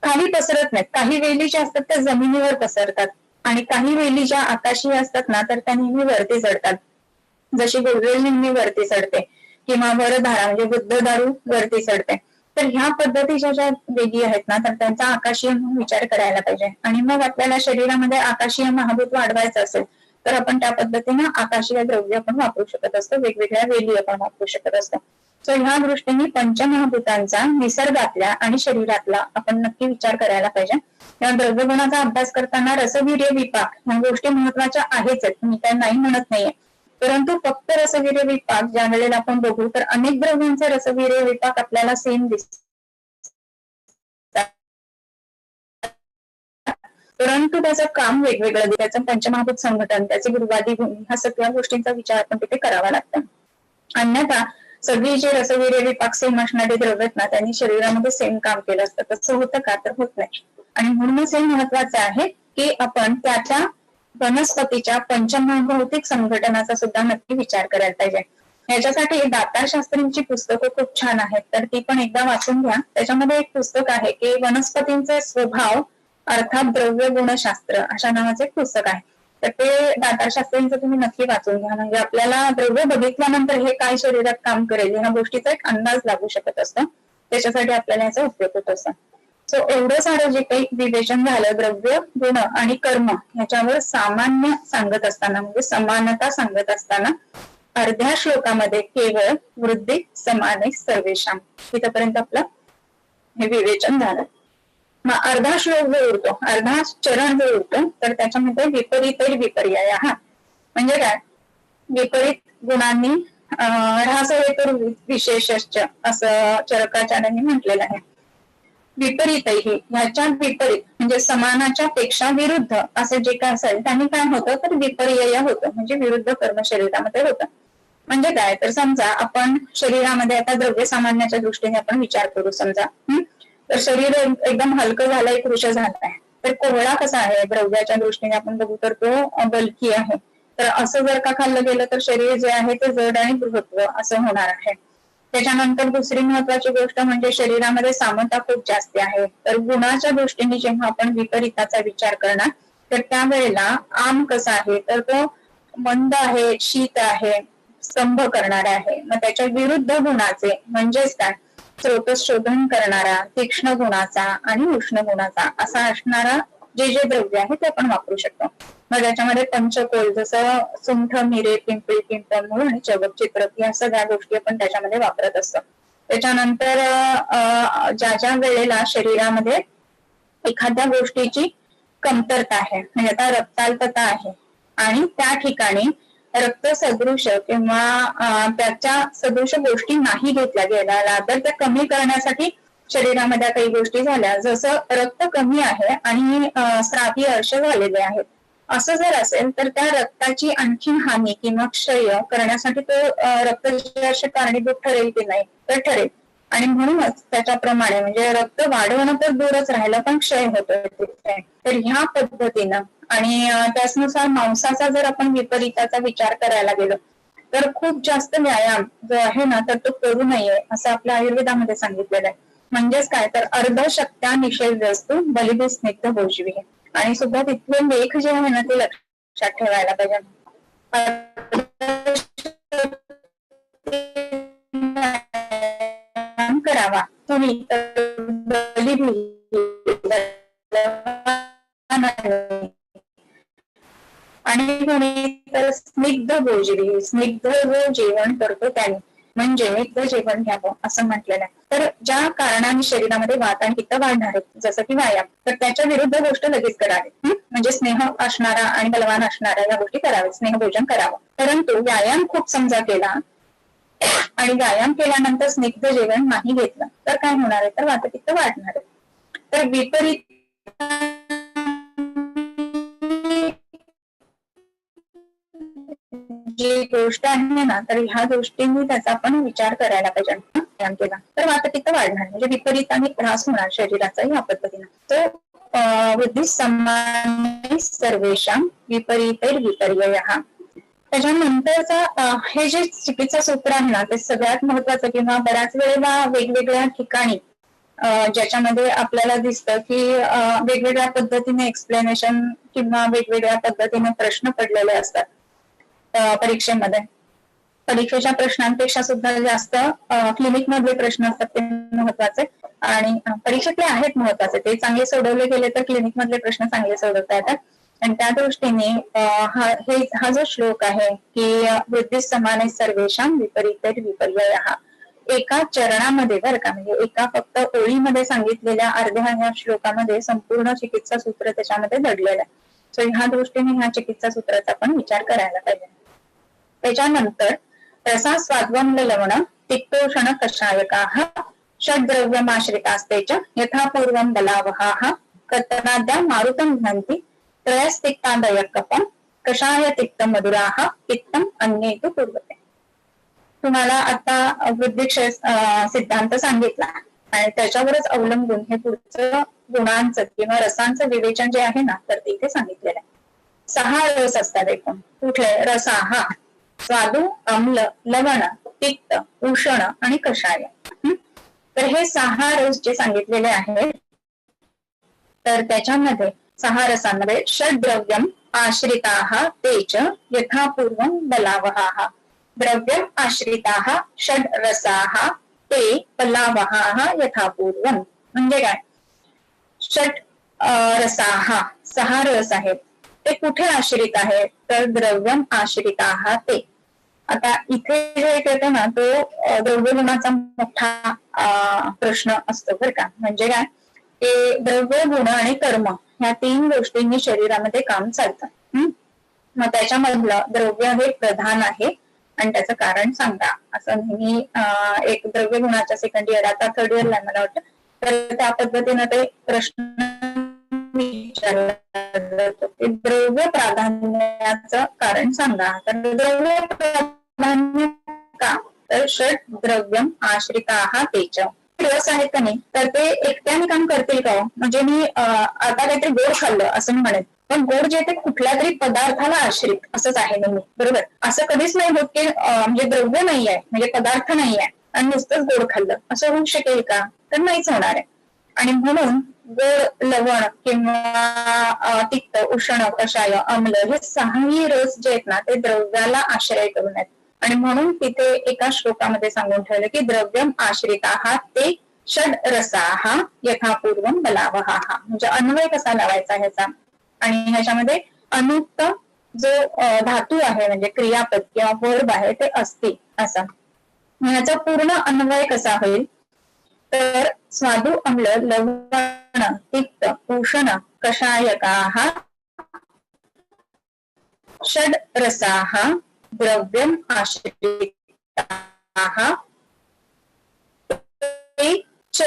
खाली पसरत नाहीत. काही वेली ज्या असतात त्या जमिनीवर पसरतात आणि काही वेली ज्या आकाशीय असतात ना तर त्या नेहमी वरती चढतात. जशी गुलवेल नेहमी वरती चढते किंवा वरधारा म्हणजे बुद्ध दारू वरती चढते. तर ह्या पद्धतीच्या ज्या वेली आहेत ना तर त्यांचा आकाशीय म्हणून विचार करायला पाहिजे. आणि मग आपल्याला शरीरामध्ये आकाशीय महाभूत वाढवायचं असेल तर आपण त्या पद्धतीनं आकाशीय द्रव्य आपण वापरू शकत असतो, वेगवेगळ्या वेली आपण वापरू शकत असतो. सो ह्या दृष्टीने पंचमहाभूतांचा निसर्गातल्या आणि शरीरातला आपण नक्की विचार करायला पाहिजे. या द्रव्यगुणाचा अभ्यास करताना रसवीर्य विपाक ह्या गोष्टी महत्वाच्या आहेच आहेत, मी काय नाही म्हणत नाहीये. परंतु फक्त रसवीर्य विपाक ज्या वेळेला आपण बघू तर अनेक द्रव्यांचे रसवीर्य विपाक आपल्याला सेम दिसतात, परंतु त्याचं काम वेगवेगळं, त्याचं पंचमहाभूत संघटन, त्याचे गुरुवादी गुण ह्या सगळ्या गोष्टींचा विचार आपण तिथे करावा लागतो. अन्यथा सगळी जे रसवीर्य विपाक सेम असणारे द्रव्य ना त्यांनी शरीरामध्ये सेम काम केलं असतं. तसं होतं का तर होत नाही. आणि म्हणूनच हे महत्वाचं आहे की आपण त्याच्या वनस्पतीच्या पंचमहाभौतिक संघटनाचा सुद्धा नक्की विचार करायला पाहिजे. याच्यासाठी दातारशास्त्रींची पुस्तकं खूप छान आहेत, तर ती पण एकदा वाचून घ्या. त्याच्यामध्ये एक पुस्तक आहे की वनस्पतींचे स्वभाव अर्थात द्रव्य गुणशास्त्र अशा नावाचे एक पुस्तक आहे. तर ते दातारशास्त्रींचं तुम्ही नक्की वाचून घ्या. म्हणजे आपल्याला द्रव्य बघितल्यानंतर हे काय शरीरात काम करेल ह्या गोष्टीचा एक अंदाज लागू शकत असतो. त्याच्यासाठी आपल्याला याचा उपयोग होत असतो. सो एवढं सारं जे काही विवेचन झालं द्रव्य गुण आणि कर्म ह्याच्यावर सामान्य सांगत असताना म्हणजे समानता सांगत असताना अर्ध्या श्लोकामध्ये केवळ वृद्धी समाने सर्वेशाम इथपर्यंत आपलं हे विवेचन झालं. मग अर्धा श्लोक जो उरतो, अर्धा चरण जो उरतो तर त्याच्यामध्ये विपरीत विपर्याय हा म्हणजे काय, विपरीत गुणांनी ऱ्हासवेतर विशेषश्च असं चरकाचार्यांनी म्हटलेलं आहे. विपरीतही ह्याच्या विपरीत म्हणजे समानाच्या पेक्षा विरुद्ध असं जे काय असेल त्यांनी काय होतं तर विपर्यय होतं, म्हणजे विरुद्ध कर्म शरीरामध्ये होतं. म्हणजे काय तर समजा आपण शरीरामध्ये आता द्रव्य सामान्याच्या दृष्टीने आपण विचार करू. समजा तर शरीर एकदम हलकं झालंय, कृश झालाय, तर कोवळा कसा आहे द्रव्याच्या दृष्टीने आपण बघू तर तो बलकी आहे. तर असं जर का खाल्लं गेलं तर शरीर जे आहे ते जड आणि बृहत्व असं होणार आहे. त्याच्यानंतर दुसरी महत्वाची गोष्ट म्हणजे शरीरामध्ये सामता खूप जास्त आहे. तर गुणाच्या दृष्टीने जेव्हा आपण विपरीताचा विचार करणार तर त्यावेळेला आम कसा आहे तर तो मंद आहे, शीत आहे, स्तंभ करणारा आहे. मग त्याच्या विरुद्ध गुणाचे म्हणजेच काय स्रोतशोधन करणारा, तीक्ष्ण गुणाचा आणि उष्ण गुणाचा असा असणारा जे जे द्रव्य आहे ते आपण वापरू शकतो. मग त्याच्यामध्ये पंचकोल जसं सुंठ, मिरे, पिंपळी, पिंपळमूळ आणि चवक, चित्रक या सगळ्या गोष्टी आपण त्याच्यामध्ये वापरत असतो. त्याच्यानंतर ज्या ज्या वेळेला शरीरामध्ये एखाद्या गोष्टीची कमतरता आहे म्हणजे आता रक्ताल्पता आहे आणि त्या ठिकाणी रक्त सदृश किंवा त्याच्या सदृश गोष्टी नाही घेतल्या गेल्या तर त्या कमी करण्यासाठी शरीरामध्ये काही गोष्टी झाल्या, जसं रक्त कमी आहे आणि स्रावी अर्श झालेले आहेत असं जर असेल तर त्या रक्ताची आणखी हानी किंवा क्षय करण्यासाठी तो रक्तक्षयाशी कारणीभूत ठरेल की नाही, तर ठरेल. आणि म्हणूनच त्याच्याप्रमाणे म्हणजे रक्त वाढवणं तर दूरच राहिलं पण क्षय होतोय. तर ह्या पद्धतीनं आणि त्याचनुसार मांसाचा जर आपण विपरीताचा विचार करायला गेलो तर खूप जास्त व्यायाम जो आहे ना तर तो करू नये असं आपल्या आयुर्वेदामध्ये सांगितलेलं आहे. म्हणजेच काय तर अर्धशक्त्या निषेध वस्तू बलिदी स्निग्ध भोजवी. आणि सुद्धा तिथले लेख जे आहे ना ते लक्षात ठेवायला पाहिजे. करावा तुम्ही आणि कोणी तर स्निग्ध भोजवी, स्निग्ध जो जेवण करतो त्याने म्हणजे स्निग्ध जेवण घ्यावं असं म्हटलेलं आहे. तर ज्या कारणाने शरीरामध्ये वात आणि पित्त वाढणार आहेत जसं की व्यायाम, तर त्याच्या विरुद्ध गोष्ट लगेच करावी. म्हणजे स्नेह असणारा आणि बलवान असणारा या गोष्टी कराव्या, स्नेह भोजन करावं. परंतु व्यायाम खूप समजा केला आणि व्यायाम केल्यानंतर स्निग्ध जेवण नाही घेतलं तर काय होणार आहे, तर वातपित्त वाढणार आहे. तर विपरीत जी गोष्ट आहे ना तर ह्या गोष्टींनी त्याचा आपण विचार करायला पाहिजे. व्यायाम केला तर वातपित्त वाढणार म्हणजे विपरीत आणि त्रास होणार शरीराचा या पद्धतीने. तो बुद्धी समान सर्वेषां विपरीतैर विपर्ययः. त्याच्यानंतरचा हे जे चिकित्सा सूत्र आहे ना ते सगळ्यात महत्वाचं किंवा बऱ्याच वेळेला वेगवेगळ्या ठिकाणी ज्याच्यामध्ये आपल्याला दिसतं की वेगवेगळ्या पद्धतीने एक्सप्लेनेशन किंवा वेगवेगळ्या पद्धतीने प्रश्न पडलेले असतात परीक्षेमध्ये. परीक्षेच्या प्रश्नांपेक्षा सुद्धा जास्त क्लिनिक मधले प्रश्न असतात ते महत्वाचे आणि परीक्षेतले आहेत महत्वाचे. ते चांगले सोडवले गेले तर क्लिनिक मधले प्रश्न चांगले सोडवता येतात. आणि त्या दृष्टीने हा जो श्लोक आहे की वृद्धी समान सर्वेषां विपरीत विपर्ययः एका चरणामध्ये बरं का म्हणजे एका फक्त ओळीमध्ये सांगितलेल्या अर्ध्या ह्या श्लोकामध्ये संपूर्ण चिकित्सा सूत्र त्याच्यामध्ये दडलेलं आहे. सो ह्या दृष्टीने ह्या चिकित्सा सूत्राचा आपण विचार करायला पाहिजे. त्याच्यानंतर रसा स्वाद्वम लवण तिक्तोषण कषायकाः षड्द्रव्यमाश्रितास्तेच यथापूर्वं बलावहाः कतनाद्या मारुतं घ्नन्ति त्रयस्तिक्तादय कफं कषाय तिक्त मधुराः पित्तम अन्ये तु पूर्वते. तुम्हाला आता वृद्धिक्षय सिद्धांत सांगितला आणि त्याच्यावरच अवलंबून हे पुढचं गुणांचं किंवा रसांचं विवेचन जे आहे ना तर ते इथे सांगितलेलं आहे. 6 रस असतात एकूण. कुठले रसाः स्वादू, आम्ल, लवण, पित्त, उष्ण आणि कषाय. तर हे 6 रस जे सांगितलेले आहेत तर त्याच्यामध्ये 6 रसांमध्ये षड्द्रव्यम आश्रिताः तेच यथापूर्वं बलावहाः. द्रव्यम आश्रिताः षड रसाः ते बलावहाः यथापूर्वं. म्हणजे काय, षट रसाः 6 रस आहेत ते कुठे आश्रित आहेत तर द्रव्यम आश्रिताः ते. आता इथे जे येतं ना तो द्रव्यगुणाचा मोठा प्रश्न असतो बरं का. म्हणजे काय की द्रव्य, गुण आणि कर्म ह्या 3 गोष्टींनी शरीरामध्ये काम चालतं. मग त्याच्यामधलं द्रव्य हे प्रधान आहे आणि त्याचं कारण सांगा असं नेहमी एक द्रव्य गुणाच्या सेकंड इयर आता थर्ड इयरला मला वाटतं तर त्या पद्धतीनं ते प्रश्न विचारला जातो की द्रव्य प्राधान्याचं कारण सांगा. तर द्रव्य प्राधान्य का तर षट द्रव्यम आश्रिताः तेच. रस आहेत का नाही तर ते एकट्याने काम करतील का. म्हणजे मी आता काहीतरी गोड खाल्लं असं मी म्हणेन पण गोड जे ते कुठल्या तरी पदार्थाला आश्रित असंच आहे नेहमी बरोबर. असं कधीच नाही होत की म्हणजे द्रव्य नाही आहे म्हणजे पदार्थ नाही आहे आणि नुसतंच गोड खाल्लं असं होऊ शकेल का तर नाहीच होणार आहे. आणि म्हणून गोड, लवण किंवा तिक्त, उष्ण, कषाय, आम्ल हे 6ही रस जे आहेत ना ते द्रव्याला आश्रय करून आहेत. आणि म्हणून तिथे एका श्लोकामध्ये सांगून ठेवलं की द्रव्यम आश्रिताः ते षड रसाः यथापूर्वं बलावहाः. म्हणजे अन्वय कसा लावायचा ह्याचा आणि ह्याच्यामध्ये अनुक्त जो धातू आहे म्हणजे क्रियापद किंवा वर्ब आहे ते असते असा. ह्याचा पूर्ण अन्वय कसा होईल तर स्वादू, आम्ल, लवण, तिक्त, उष्ण, कषायकाः षड रसाः द्रव्यम आश्रिताः ते च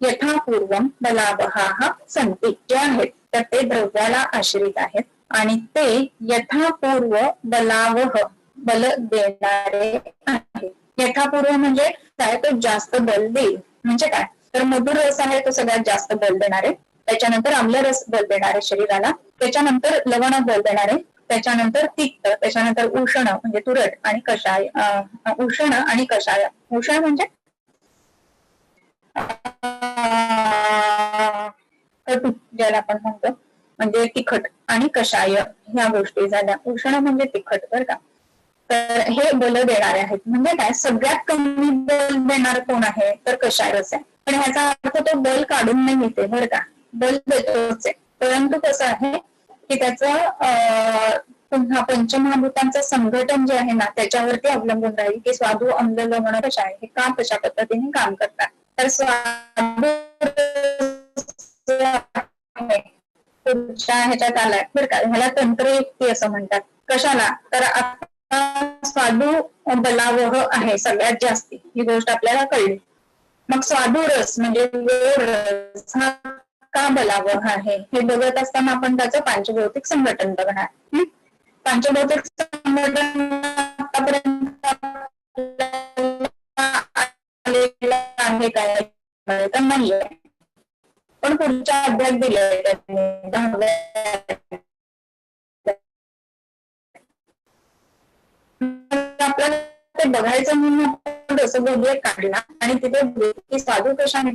यथापूर्वं बलावहाः सन्ति. जे आहेत तर ते द्रव्याला आश्रित आहेत आणि ते यथापूर्व बलावह बल देणारे आहे. यथापूर्व म्हणजे काय, तो जास्त बल देईल. म्हणजे काय, तर मधुर रस आहे तो सगळ्यात जास्त बल देणारे, त्याच्यानंतर आम्ल रस बल देणारे शरीराला, त्याच्यानंतर लवण बल देणारे, त्याच्यानंतर तिक्त, त्याच्यानंतर उष्ण म्हणजे तुरट आणि कषाय, उष्ण आणि कषाय. उष्ण म्हणजे कटू ज्याला आपण म्हणतो, म्हणजे तिखट, आणि कषाय ह्या गोष्टी झाल्या. उष्ण म्हणजे तिखट बरं का. तर हे बल देणारे आहेत. म्हणजे काय, सगळ्यात कमी बल देणार कोण आहे, तर कषाय रस आहे. पण ह्याचा अर्थ तो बल काढून नाही येते बरं का, बल देतोच आहे. परंतु कसं आहे की त्याचं पुन्हा पंचमहाभूतांचं संघटन जे आहे ना त्याच्यावरती अवलंबून राहील की स्वादू, अम्ल, लवण, कषाय हे का कशा पद्धतीने काम करतात. तर स्वादू पुढच्या ह्याच्यात आलाय बरं का, ह्याला तंत्रयुक्ती असं म्हणतात. कशाला, तर आता स्वादू बलावह आहे सगळ्यात जास्ती, ही गोष्ट आपल्याला कळली. मग स्वादू रस म्हणजे गोड रस हा का बलावह आहे हे बघत असताना आपण त्याचं पांचभौतिक संघटन बघणार. पांचभौतिक संघटन आतापर्यंत आहे काय, तर नाहीये. पण पुढच्या अध्यायात दिले त्यांनी 10व्या आपल्याला ते बघायचं म्हणून आपण जसं बघूया काढला आणि तिथे साधू कशाने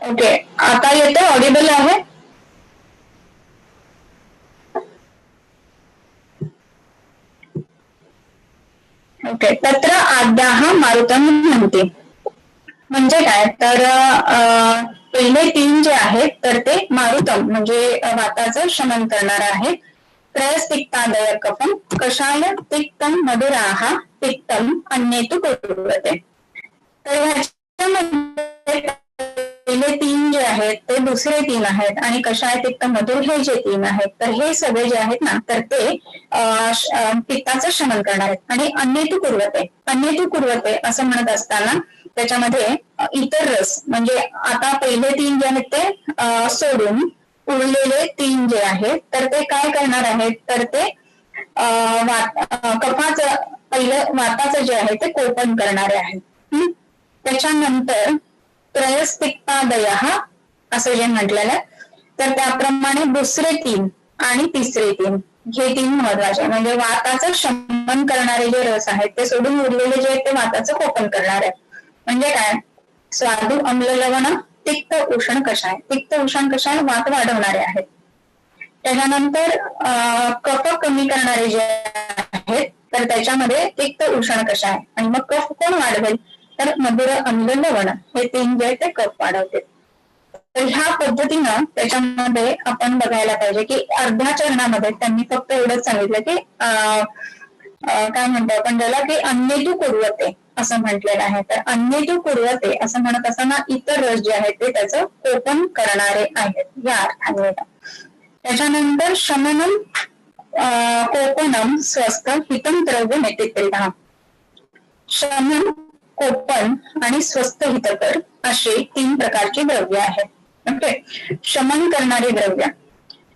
ओके, आता येते, ऑडिबल आहे? ओके, तत्र आद्याः मारुतं म्हणते म्हणजे काय, तर पहिले तीन जे आहेत तर ते मारुतम म्हणजे वाताचं शमन करणार आहे. त्रयस्तिक्तादय कफम कषाय तिक्तम मधुराः तिक्तम अन्येतु कुर्वते. तर ह्याच्यामध्ये पहिले तीन जे आहेत ते दुसरे तीन आहेत आणि कषाय तिक्त मधुर हे जे तीन आहेत तर हे सगळे जे आहेत ना तर ते पित्ताचं शमन करणार आहेत. आणि अन्येतु कुर्वते असं म्हणत असताना त्याच्यामध्ये इतर रस म्हणजे आता पहिले तीन जे आहेत ते सोडून उरलेले तीन जे आहेत तर ते काय करणार आहेत, तर ते कफाचं पहिलं वाताचं जे आहे ते कोपन करणारे आहेत. त्याच्यानंतर त्रयस्तिक्तादयः असं जे म्हटलेलं आहे तर त्याप्रमाणे दुसरे तीन आणि तिसरे तीन हे तीन महत्वाचे म्हणजे वाताचं शमन करणारे जे रस आहेत ते सोडून उरलेले जे आहेत ते वाताचं कोपन करणार आहे. म्हणजे काय, स्वादू अम्ल लवण तिक्त उष्ण कषाय. तिक्त उष्ण कषाय वात वाढवणारे आहेत. त्याच्यानंतर कफ कमी करणारे जे आहेत तर त्याच्यामध्ये तिक्त उष्ण कषाय आणि मग कफ कोण वाढवेल, तर मधुर अम्ल लवण हे तीन जे ते कफ वाढवते. तर ह्या पद्धतीनं त्याच्यामध्ये आपण बघायला पाहिजे की अर्ध्या चरणामध्ये त्यांनी फक्त एवढंच सांगितलं की काय म्हणतो आपण त्याला की अन्येतु कुर्वते असं म्हटलेलं आहे. तर अन्येतु कुर्वते असं म्हणत असताना इतर रस जे आहेत ते त्याचं कोपन करणारे आहेत या अर्थाने. त्याच्यानंतर शमनम कोपनम स्वस्थ हितम द्रव्य नेतित्रिता. शमन, कोपन आणि स्वस्थ हितकर असे तीन प्रकारची द्रव्य आहेत. ओके, शमन करणारी द्रव्य.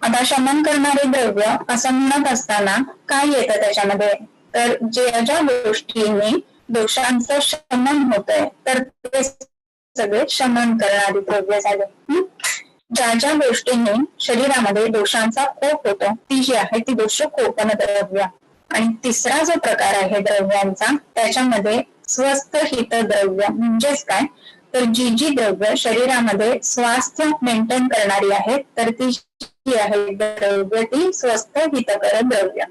आता शमन करणारे द्रव्य असं म्हणत असताना काय येतं त्याच्यामध्ये, तर ज्या गोष्टीने दोषांचं शमन होत आहे तर ते सगळे शमन करणारी द्रव्य झाले. ज्या गोष्टीने शरीरामध्ये दोषांचा कोप होतो ती जी आहे ती दोष कोपन द्रव्य. आणि तिसरा जो प्रकार आहे द्रव्यांचा त्याच्यामध्ये स्वस्थ हित द्रव्य म्हणजेच काय, तर जी द्रव्य शरीरामध्ये स्वास्थ्य मेंटेन करणारी आहेत तर ती जी आहे द्रव्य ती स्वस्थ हितकर द्रव्य.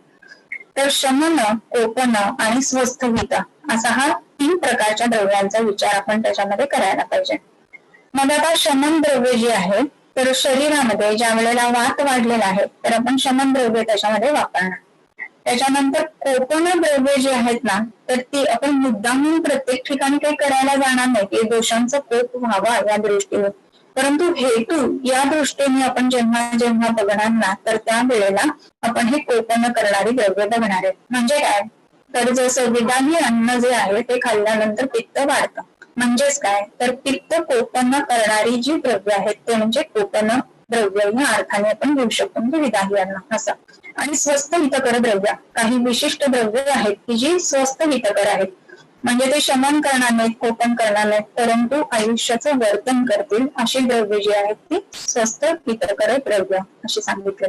तर शमन, कोपन आणि स्वस्थ हित असा हा तीन प्रकारच्या द्रव्यांचा विचार आपण त्याच्यामध्ये करायला पाहिजे. मग आता शमन द्रव्य जी आहे तर शरीरामध्ये ज्या वेळेला वात वाढलेला आहे तर आपण शमन द्रव्य त्याच्यामध्ये वापरणार. त्याच्यानंतर कोपन द्रव्य जे आहेत ना तर ती आपण मुद्दामून प्रत्येक ठिकाणी काही करायला जाणार नाही की दोषांचा कोप व्हावा या दृष्टीने, परंतु हेतू या दृष्टीने आपण जेव्हा जेव्हा बघणार ना तर त्या वेळेला आपण हे कोपन करणारी द्रव्य बघणार आहेत. म्हणजे काय, तर जसं विधानी अन्न जे आहे ते खाल्ल्यानंतर पित्त वाढतं. म्हणजेच काय, तर पित्त कोपन करणारी जी द्रव्य आहेत ते म्हणजे कोपन द्रव्य या अर्थाने आपण घेऊ शकतो म्हणजे विधानी अन्न असं. आणि स्वस्थ हितकर द्रव्य, काही विशिष्ट द्रव्य आहेत की जी स्वस्थ हितकर आहेत म्हणजे ते शमन करणार नाहीत, कोपन करणार नाहीत, परंतु आयुष्याचं वर्तन करतील अशी द्रव्य जी आहेत ती स्वस्थ हितकर द्रव्य अशी सांगितले.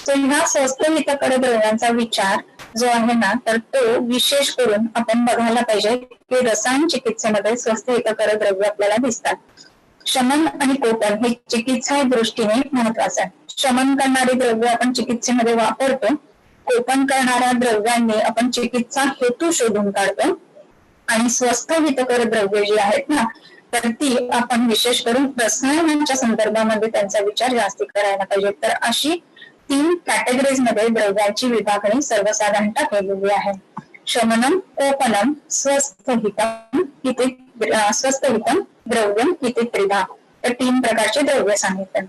तर ह्या स्वस्थ हितकर द्रव्यांचा विचार जो आहे ना तर तो विशेष करून आपण बघायला पाहिजे की रसायन चिकित्सेमध्ये स्वस्थ हितकर द्रव्य आपल्याला दिसतात. शमन आणि कोपन हे चिकित्सा दृष्टीने महत्वाचं आहे. शमन करणारी द्रव्य आपण चिकित्सेमध्ये वापरतो, कोपन करणाऱ्या द्रव्यांनी आपण चिकित्सा हेतू शोधून काढतो आणि स्वस्थ हितकर द्रव्य जी आहेत ना तर ती आपण विशेष करून रसायनांच्या संदर्भामध्ये त्यांचा विचार जास्त करायला पाहिजे. तर अशी तीन कॅटेगरीज मध्ये द्रव्यांची विभागणी सर्वसाधारणतः केलेली आहे. शमनम, कोपनम, स्वस्थ हितम द्रव्यम इति त्रिधा. तर तीन प्रकारचे द्रव्य सांगितले.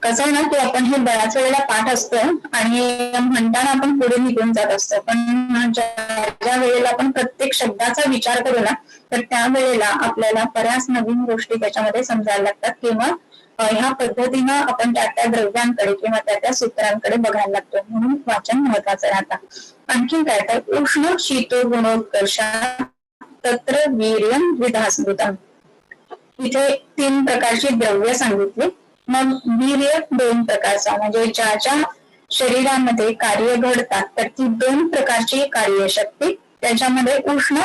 कसं आहे ना की आपण हे बऱ्याच वेळेला पाठ असतो आणि म्हणताना आपण पुढे निघून जात असतो, पण ज्या वेळेला आपण प्रत्येक शब्दाचा विचार करू ना तर त्यावेळेला आपल्याला बऱ्याच नवीन गोष्टी त्याच्यामध्ये समजायला लागतात किंवा ह्या पद्धतीनं आपण त्या द्रव्यांकडे किंवा त्या सूत्रांकडे बघायला लागतो. म्हणून वाचन महत्वाचं राहतं. आणखी काय, तर उष्ण शीतो गुणोत्कर्षा तत्र वीर्यम द्विधा. इथे तीन प्रकारची द्रव्य सांगितली. मग वीर्य दोन प्रकारचा म्हणजे ज्या शरीरामध्ये कार्य घडतात तर ती दोन प्रकारची कार्यशक्ती त्याच्यामध्ये उष्ण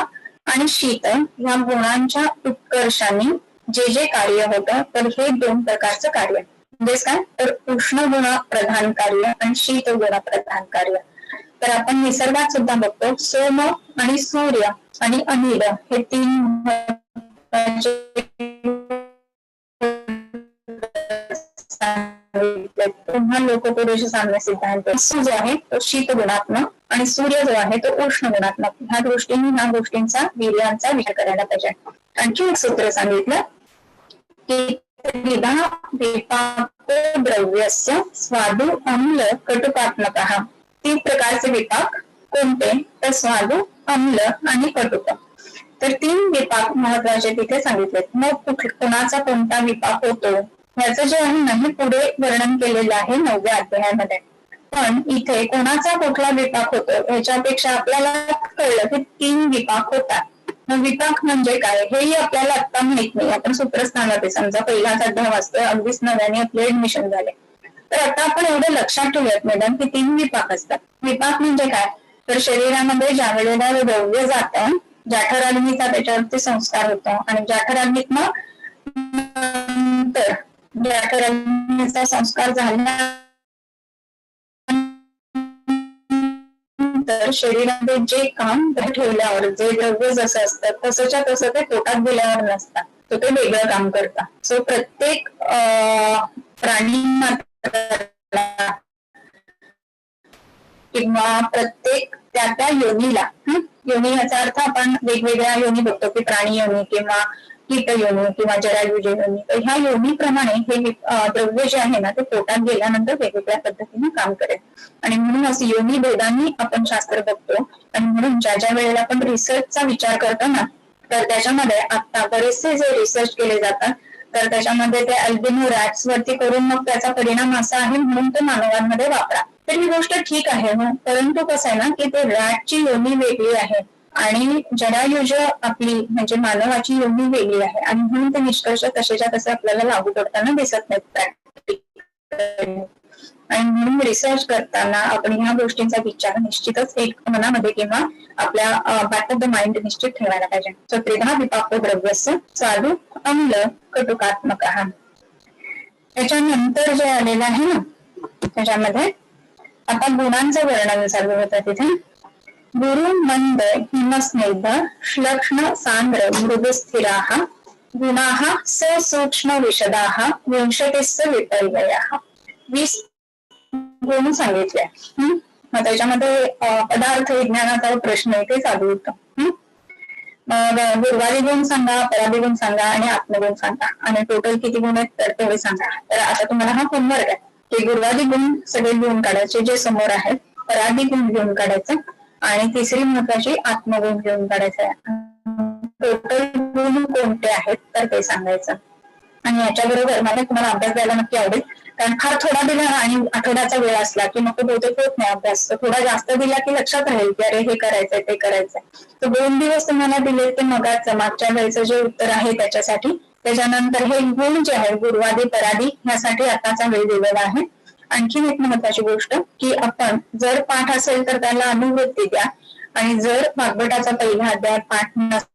आणि शीत या गुणांच्या उत्कर्षाने जे जे कार्य होतं तर हे दोन प्रकारचं कार्य म्हणजेच काय तर उष्ण गुण प्रधान कार्य आणि शीत गुण प्रधान कार्य. तर आपण निसर्गात सुद्धा बघतो सोम आणि सूर्य आणि अनिल हे तीन पुन्हा लोकपुरुष साम्य सिद्धांत जो आहे तो शीत गुणात्मक आणि सूर्य जो आहे तो उष्ण गुणात्मक. ह्या दृष्टीने ह्या गोष्टींचा वीर्यांचा विचार करायला पाहिजे. आणखी एक सूत्र सांगितलं की द्रव्यस्य स्वादु अम्ल कटुकात्मकः. तीन प्रकारचे विपाक कोणते तर स्वादु अम्ल आणि कटुक. तर तीन विपाक महत्वाचे तिथे सांगितलेत. मग कोणाचा कोणता विपाक होतो याचं जे आहे ना हे पुढे वर्णन केलेलं आहे 9व्या अध्यायामध्ये. पण इथे कोणाचा कुठला विपाक होतो याच्यापेक्षा आपल्याला कळलं की तीन विपाक होतात. विपाक म्हणजे काय हेही आपल्याला आता माहित नाही. आपण सूत्रस्थानात समजा पहिलाच अध्याय वाचतोय, अगदीच नव्याने आपले ऍडमिशन झाले, तर आता आपण एवढं लक्षात ठेवूयात मॅडम की तीन विपाक असतात. विपाक म्हणजे काय तर शरीरामध्ये ज्या वेळेला द्रव्य जातं जाठराग्नीचा त्याच्यावरती संस्कार होतो आणि जाठराग्नीतनं नंतर जाठराग्नीचा संस्कार झाल्यानंतर शरीरामध्ये जे काम ठेवल्यावर जे द्रव्य जसं असतं तसंच्या तसं ते पोटात गेल्यावर नसतात, तर ते वेगळं काम करतात. सो प्रत्येक प्राणी किंवा प्रत्येक त्या योनीला योनी याचा अर्थ आपण वेगवेगळ्या योनी बघतो की प्राणी योनी किंवा कीट योनी किंवा जरायुज योनी. तर ह्या योनीप्रमाणे हे द्रव्य जे आहे ना ते पोटात गेल्यानंतर वेगवेगळ्या पद्धतीने काम करेल. आणि म्हणून असं योनी भेदांनी आपण शास्त्र बघतो. आणि म्हणून ज्या ज्या वेळेला आपण रिसर्चचा विचार करतो ना तर त्याच्यामध्ये आता बरेचसे जे रिसर्च केले जातात तर त्याच्यामध्ये ते अल्बिनो रॅट्स वरती करून मग त्याचा परिणाम असा आहे म्हणून तो मानवांमध्ये वापरा. तर ही गोष्ट ठीक आहे ना, परंतु कसं आहे ना की ते रॅटची योनी वेगळी आहे आणि जरायुज आपली म्हणजे मानवाची योनी वेगळी आहे आणि म्हणून ते निष्कर्ष तसेच्या तसे आपल्याला लागू करताना दिसत नाहीत. आणि म्हणून रिसर्च करताना आपण ह्या गोष्टींचा विचार निश्चितच एक मनामध्ये किंवा आपल्या बॅक ऑफ द माइंड निश्चित ठेवायला पाहिजे. सो त्रिधा विपाक द्रव्यस्य स्वादु अम्ल कटुकात्मक. त्याच्यानंतर जे आलेलं आहे ना त्याच्यामध्ये आता गुणांचं वर्णन चालू होतं तिथे. गुरु मंद हिमस्निग्ध श्लक्ष्ण सांद्र मृदुस्थिराः गुणाः ससूक्ष्म विशदाः विंशतिस्स विपर्ययाः. 20 गुण सांगितले. मग त्याच्यामध्ये पदार्थ विज्ञानाचा प्रश्न इथे चालू होता. मग गुरुवारी गुण सांगा, परादी गुण सांगा आणि आत्मगुण सांगा आणि टोटल किती गुण आहेत तर तेवढे सांगा. तर आता तुम्हाला हा होमवर्क आहे की गुरुवारी गुण सगळे लिहून काढायचे जे समोर आहेत, परादी गुण लिहून काढायचं आणि तिसरी महत्वाची आत्मगुण लिहून काढायचं आहे. टोटल गुण कोणते आहेत तर ते सांगायचं. आणि याच्याबरोबर मला तुम्हाला अभ्यास द्यायला नक्की आवडेल कारण फार थोडा दिला आणि आठवड्याचा वेळ असला की मग तो बहुतेक होत नाही अभ्यास. तर थोडा जास्त दिला की लक्षात राहील की अरे हे करायचंय ते करायचंय. तर 2 दिवस तुम्हाला दिले ते मगाच मागच्या वेळेचं जे उत्तर आहे त्याच्यासाठी. त्याच्यानंतर हे गुण जे आहे गुरुवादी परादी ह्यासाठी आताचा वेळ दिलेला आहे. आणखी एक महत्वाची गोष्ट की आपण जर पाठ असेल तर त्याला अनुवृत्ती द्या आणि जर भागवताचा पहिला अध्याय पाठ नसेल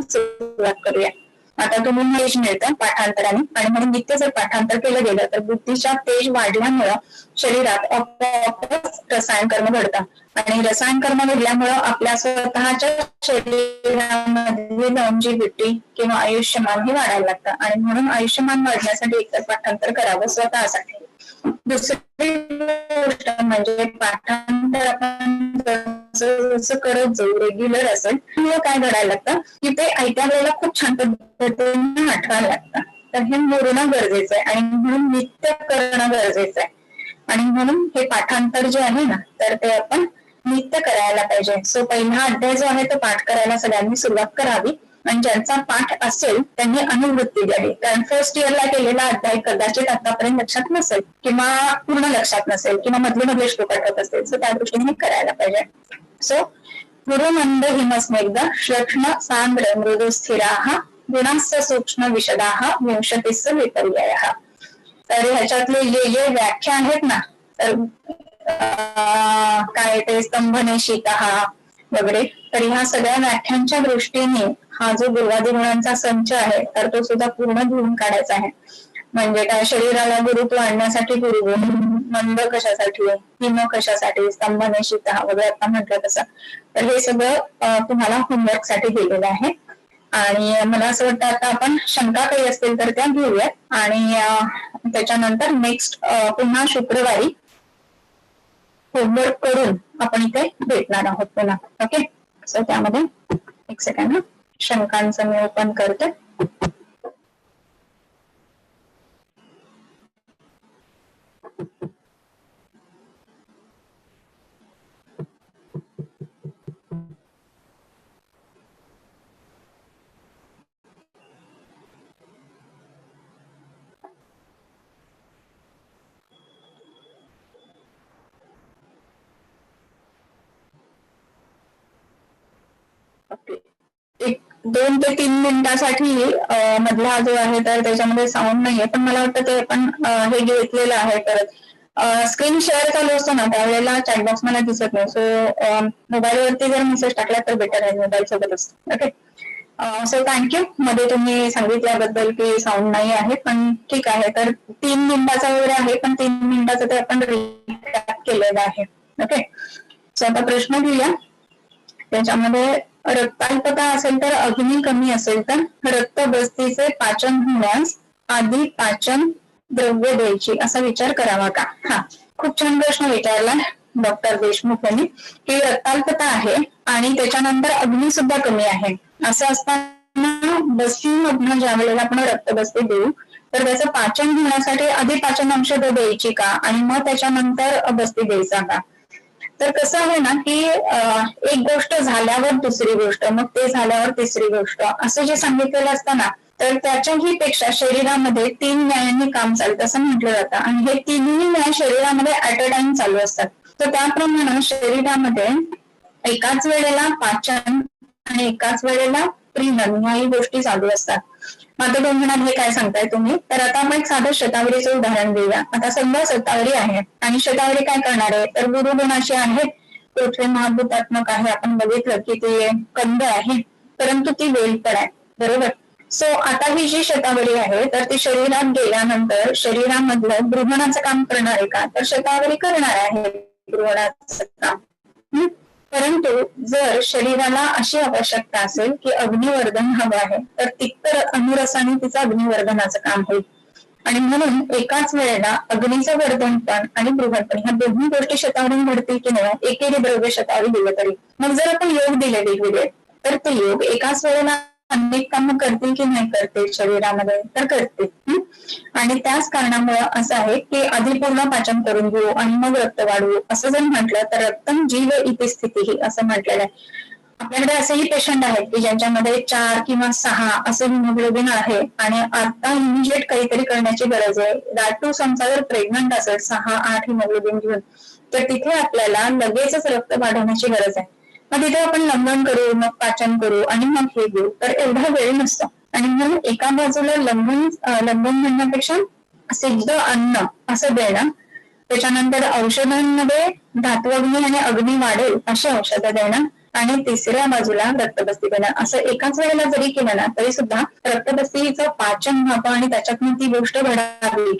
सुरुवात करूया. आता तुम्ही तेज मिळतं पाठांतराने आणि म्हणून नित्य जर पाठांतर केलं गेलं तर बुद्धीच्या तेज वाढल्यामुळं शरीरात आपोआपच रसायन कर्म घडतं आणि रसायन कर्म घडल्यामुळं आपल्या स्वतःच्या शरीरामध्ये लॉन्जिव्हिटी किंवा आयुष्यमान हे वाढायला लागतं आणि म्हणून आयुष्यमान वाढण्यासाठी एकतर पाठांतर करावं स्वतःसाठी. दुसरी गोष्ट म्हणजे पाठांतर आपण जसं करत जाऊ रेग्युलर असेल काय घडायला लागतं की ते ऐकल्या वेळेला खूप छान पद्धतीने आठवायला लागतं. तर हे मोडणं गरजेचं आहे आणि म्हणून नित्य करणं गरजेचं आहे. आणि म्हणून हे पाठांतर जे आहे ना तर ते आपण नित्य करायला पाहिजे. सो पहिला अध्याय जो आहे तो पाठ करायला सगळ्यांनी सुरुवात करावी आणि ज्यांचा पाठ असेल त्यांनी अनुवृत्ती द्यावी कारण फर्स्ट इयरला केलेला अध्याय कदाचित आतापर्यंत लक्षात नसेल किंवा पूर्ण लक्षात नसेल किंवा मधले श्लोक आठवत असतील. सो त्या दृष्टीने करायला पाहिजे. सो गुरुमंद हिमस्निग्ध श्लक्ष्ण सांद्र मृदुस्थिराः गुणाः सूक्ष्म विशदाः विंशतिस्स विपर्ययाः. तर ह्याच्यातले जे जे व्याख्या आहेत ना, तर काय ते स्तंभनिशितः वगैरे, तर ह्या सगळ्या व्याख्यांच्या दृष्टीने हा जो गुरुवादी गुणांचा संच आहे तर तो सुद्धा पूर्ण धुवून काढायचा आहे. म्हणजे काय, शरीराला गुरुत्व आणण्यासाठी गुरुगुण, मंद कशासाठी, हिम कशासाठी, स्तंभनिशितः वगैरे आता म्हटलं तसं. तर हे सगळं तुम्हाला होमवर्क साठी दिलेलं आहे. आणि मला असं वाटतं आता आपण शंका काही असतील तर त्या घेऊयात आणि त्याच्यानंतर नेक्स्ट पुन्हा शुक्रवारी होमवर्क करून आपण इथे भेटणार आहोत पुन्हा. ओके, सो त्यामध्ये एक सेकंड, शंकांचं मी ओपन करते. एक 2 ते 3 मिनिटासाठी मधला जो आहे तर त्याच्यामध्ये साऊंड नाहीये, पण मला वाटतं ते आपण हे घेतलेलं आहे. परत स्क्रीन शेअर चालू असतो ना त्यावेळेला चॅटबॉक्स मला दिसत नाही, सो मोबाईलवरती जर मेसेज टाकला तर बेटर आहे, मोबाईल सोबत असतो. Okay, so thank you. मध्ये तुम्ही सांगितल्याबद्दल की साऊंड नाही आहे, पण ठीक आहे. तर 3 मिनिटाचा वगैरे आहे, पण 3 मिनिटाचं ते आपण रिकॅप केलेलं आहे. ओके, सो आता प्रश्न घेऊया. त्याच्यामध्ये रक्ताल्पता असेल तर अग्नी कमी असेल तर रक्तबस्तीचे पाचन होण्यास आधी पाचन द्रव्य द्यायची असा विचार करावा का? हा, खूप छान प्रश्न विचारला डॉक्टर देशमुख यांनी, की रक्ताल्पता आहे आणि त्याच्यानंतर अग्नी सुद्धा कमी आहे, असं असताना बस्तीमधनं ज्या वेळेला आपण रक्तबस्ती देऊ तर त्याचं पाचन होण्यासाठी आधी पाचन औषध द्यायची का आणि मग त्याच्यानंतर बस्ती द्यायचा का? तर कसं आहे ना की एक गोष्ट झाल्यावर दुसरी गोष्ट, मग ते झाल्यावर तिसरी गोष्ट, असं जे सांगितलेलं असतं ना, तर त्याच्याही पेक्षा शरीरामध्ये 3 न्यायांनी काम चालतं असं म्हटलं जातं आणि हे तिन्ही न्याय शरीरामध्ये ऍट अ टाइम चालू असतात. तर त्याप्रमाणे शरीरामध्ये एकाच वेळेला पाचन आणि एकाच वेळेला प्रीणन ह्याही गोष्टी चालू असतात. आता 2 म्हणाल हे काय सांगताय तुम्ही, तर आता आपण एक साधं शतावरीचं उदाहरण घेऊया. आता समजा शतावरी आहे आणि शतावरी काय करणार आहे, तर गुरुगुणाशी आहे, पृथ्वी महाभूतात्मक आहे, आपण बघितलं की ते कंद आहे, परंतु ती वेलपड आहे, बरोबर. सो आता ही जी शतावरी आहे तर ती शरीरात गेल्यानंतर शरीरामधलं गृहणाचं काम करणार आहे का, तर शतावरी करणार आहे गृहणाचं काम. परंतु जर शरीराला अशी आवश्यकता असेल की अग्निवर्धन हवं आहे तर तिथं अनुरसाने तिचं अग्निवर्धनाचं काम होईल आणि म्हणून एकाच वेळेला अग्नीचं वर्धन पण आणि बृहण पण ह्या दोन्ही गोष्टी शतावरी घडतील की नाही, एकेरी द्रव्य शतावरी दिले तरी. मग जर आपण योग दिले वेगवेगळे तर ते योग एकाच वेळेला अनेक कामं करतील की नाही करतील शरीरामध्ये, तर करतील. आणि त्याच कारणामुळे असं आहे की आधी पूर्ण पाचन करून घेऊ आणि मग रक्त वाढवू असं जर म्हटलं तर रक्तम जीव इति स्थिती असं म्हटलेलं आहे. आपल्याकडे असेही पेशंट आहेत की ज्यांच्यामध्ये 4 किंवा 6 असं हिमोग्लोबिन आहे आणि आता इमिजिएट काहीतरी करण्याची गरज आहे. दॅट टू समजा जर प्रेग्नंट असेल 6-8 हिमोग्लोबिन घेऊन, तर तिथे आपल्याला लगेचच रक्त वाढवण्याची गरज आहे. मग तिथे आपण लंघन करू, मग पाचन करू आणि मग हे घेऊ, तर एवढा वेळ नसतो. आणि म्हणून एका बाजूला लंघन म्हणण्यापेक्षा सिद्ध अन्न असं देणं, त्याच्यानंतर औषधांमध्ये धात्वग्नी आणि अग्नी वाढेल अशी औषधं देणं आणि तिसऱ्या बाजूला रक्तबस्ती देणं, असं एकाच वेळेला जरी केलं ना तरी सुद्धा रक्तबस्तीचं पाचन व्हावं आणि त्याच्यातून ती गोष्ट घडावी.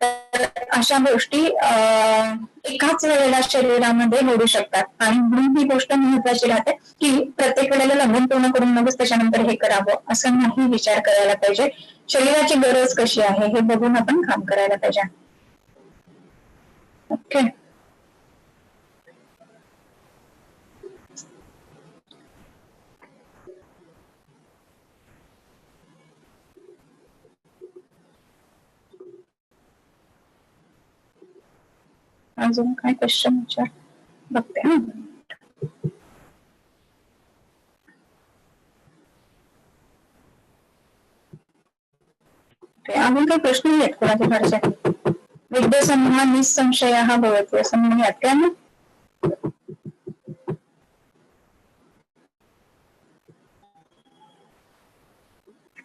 तर अशा गोष्टी एकाच वेळेला शरीरामध्ये घडू शकतात आणि म्हणून ही गोष्ट महत्वाची राहते की प्रत्येक वेळेला लंघन पूर्ण करून मगच त्याच्यानंतर हे करावं असं नाही विचार करायला पाहिजे. शरीराची गरज कशी आहे हे बघून आपण काम करायला पाहिजे. ओके, अजून काय क्वेश्चन विचार बघते. अजून काही प्रश्न आहेत कोणाच्या घरच्या? विद्यासमूह निसंशय भवती असं म्हणूयात काय ना.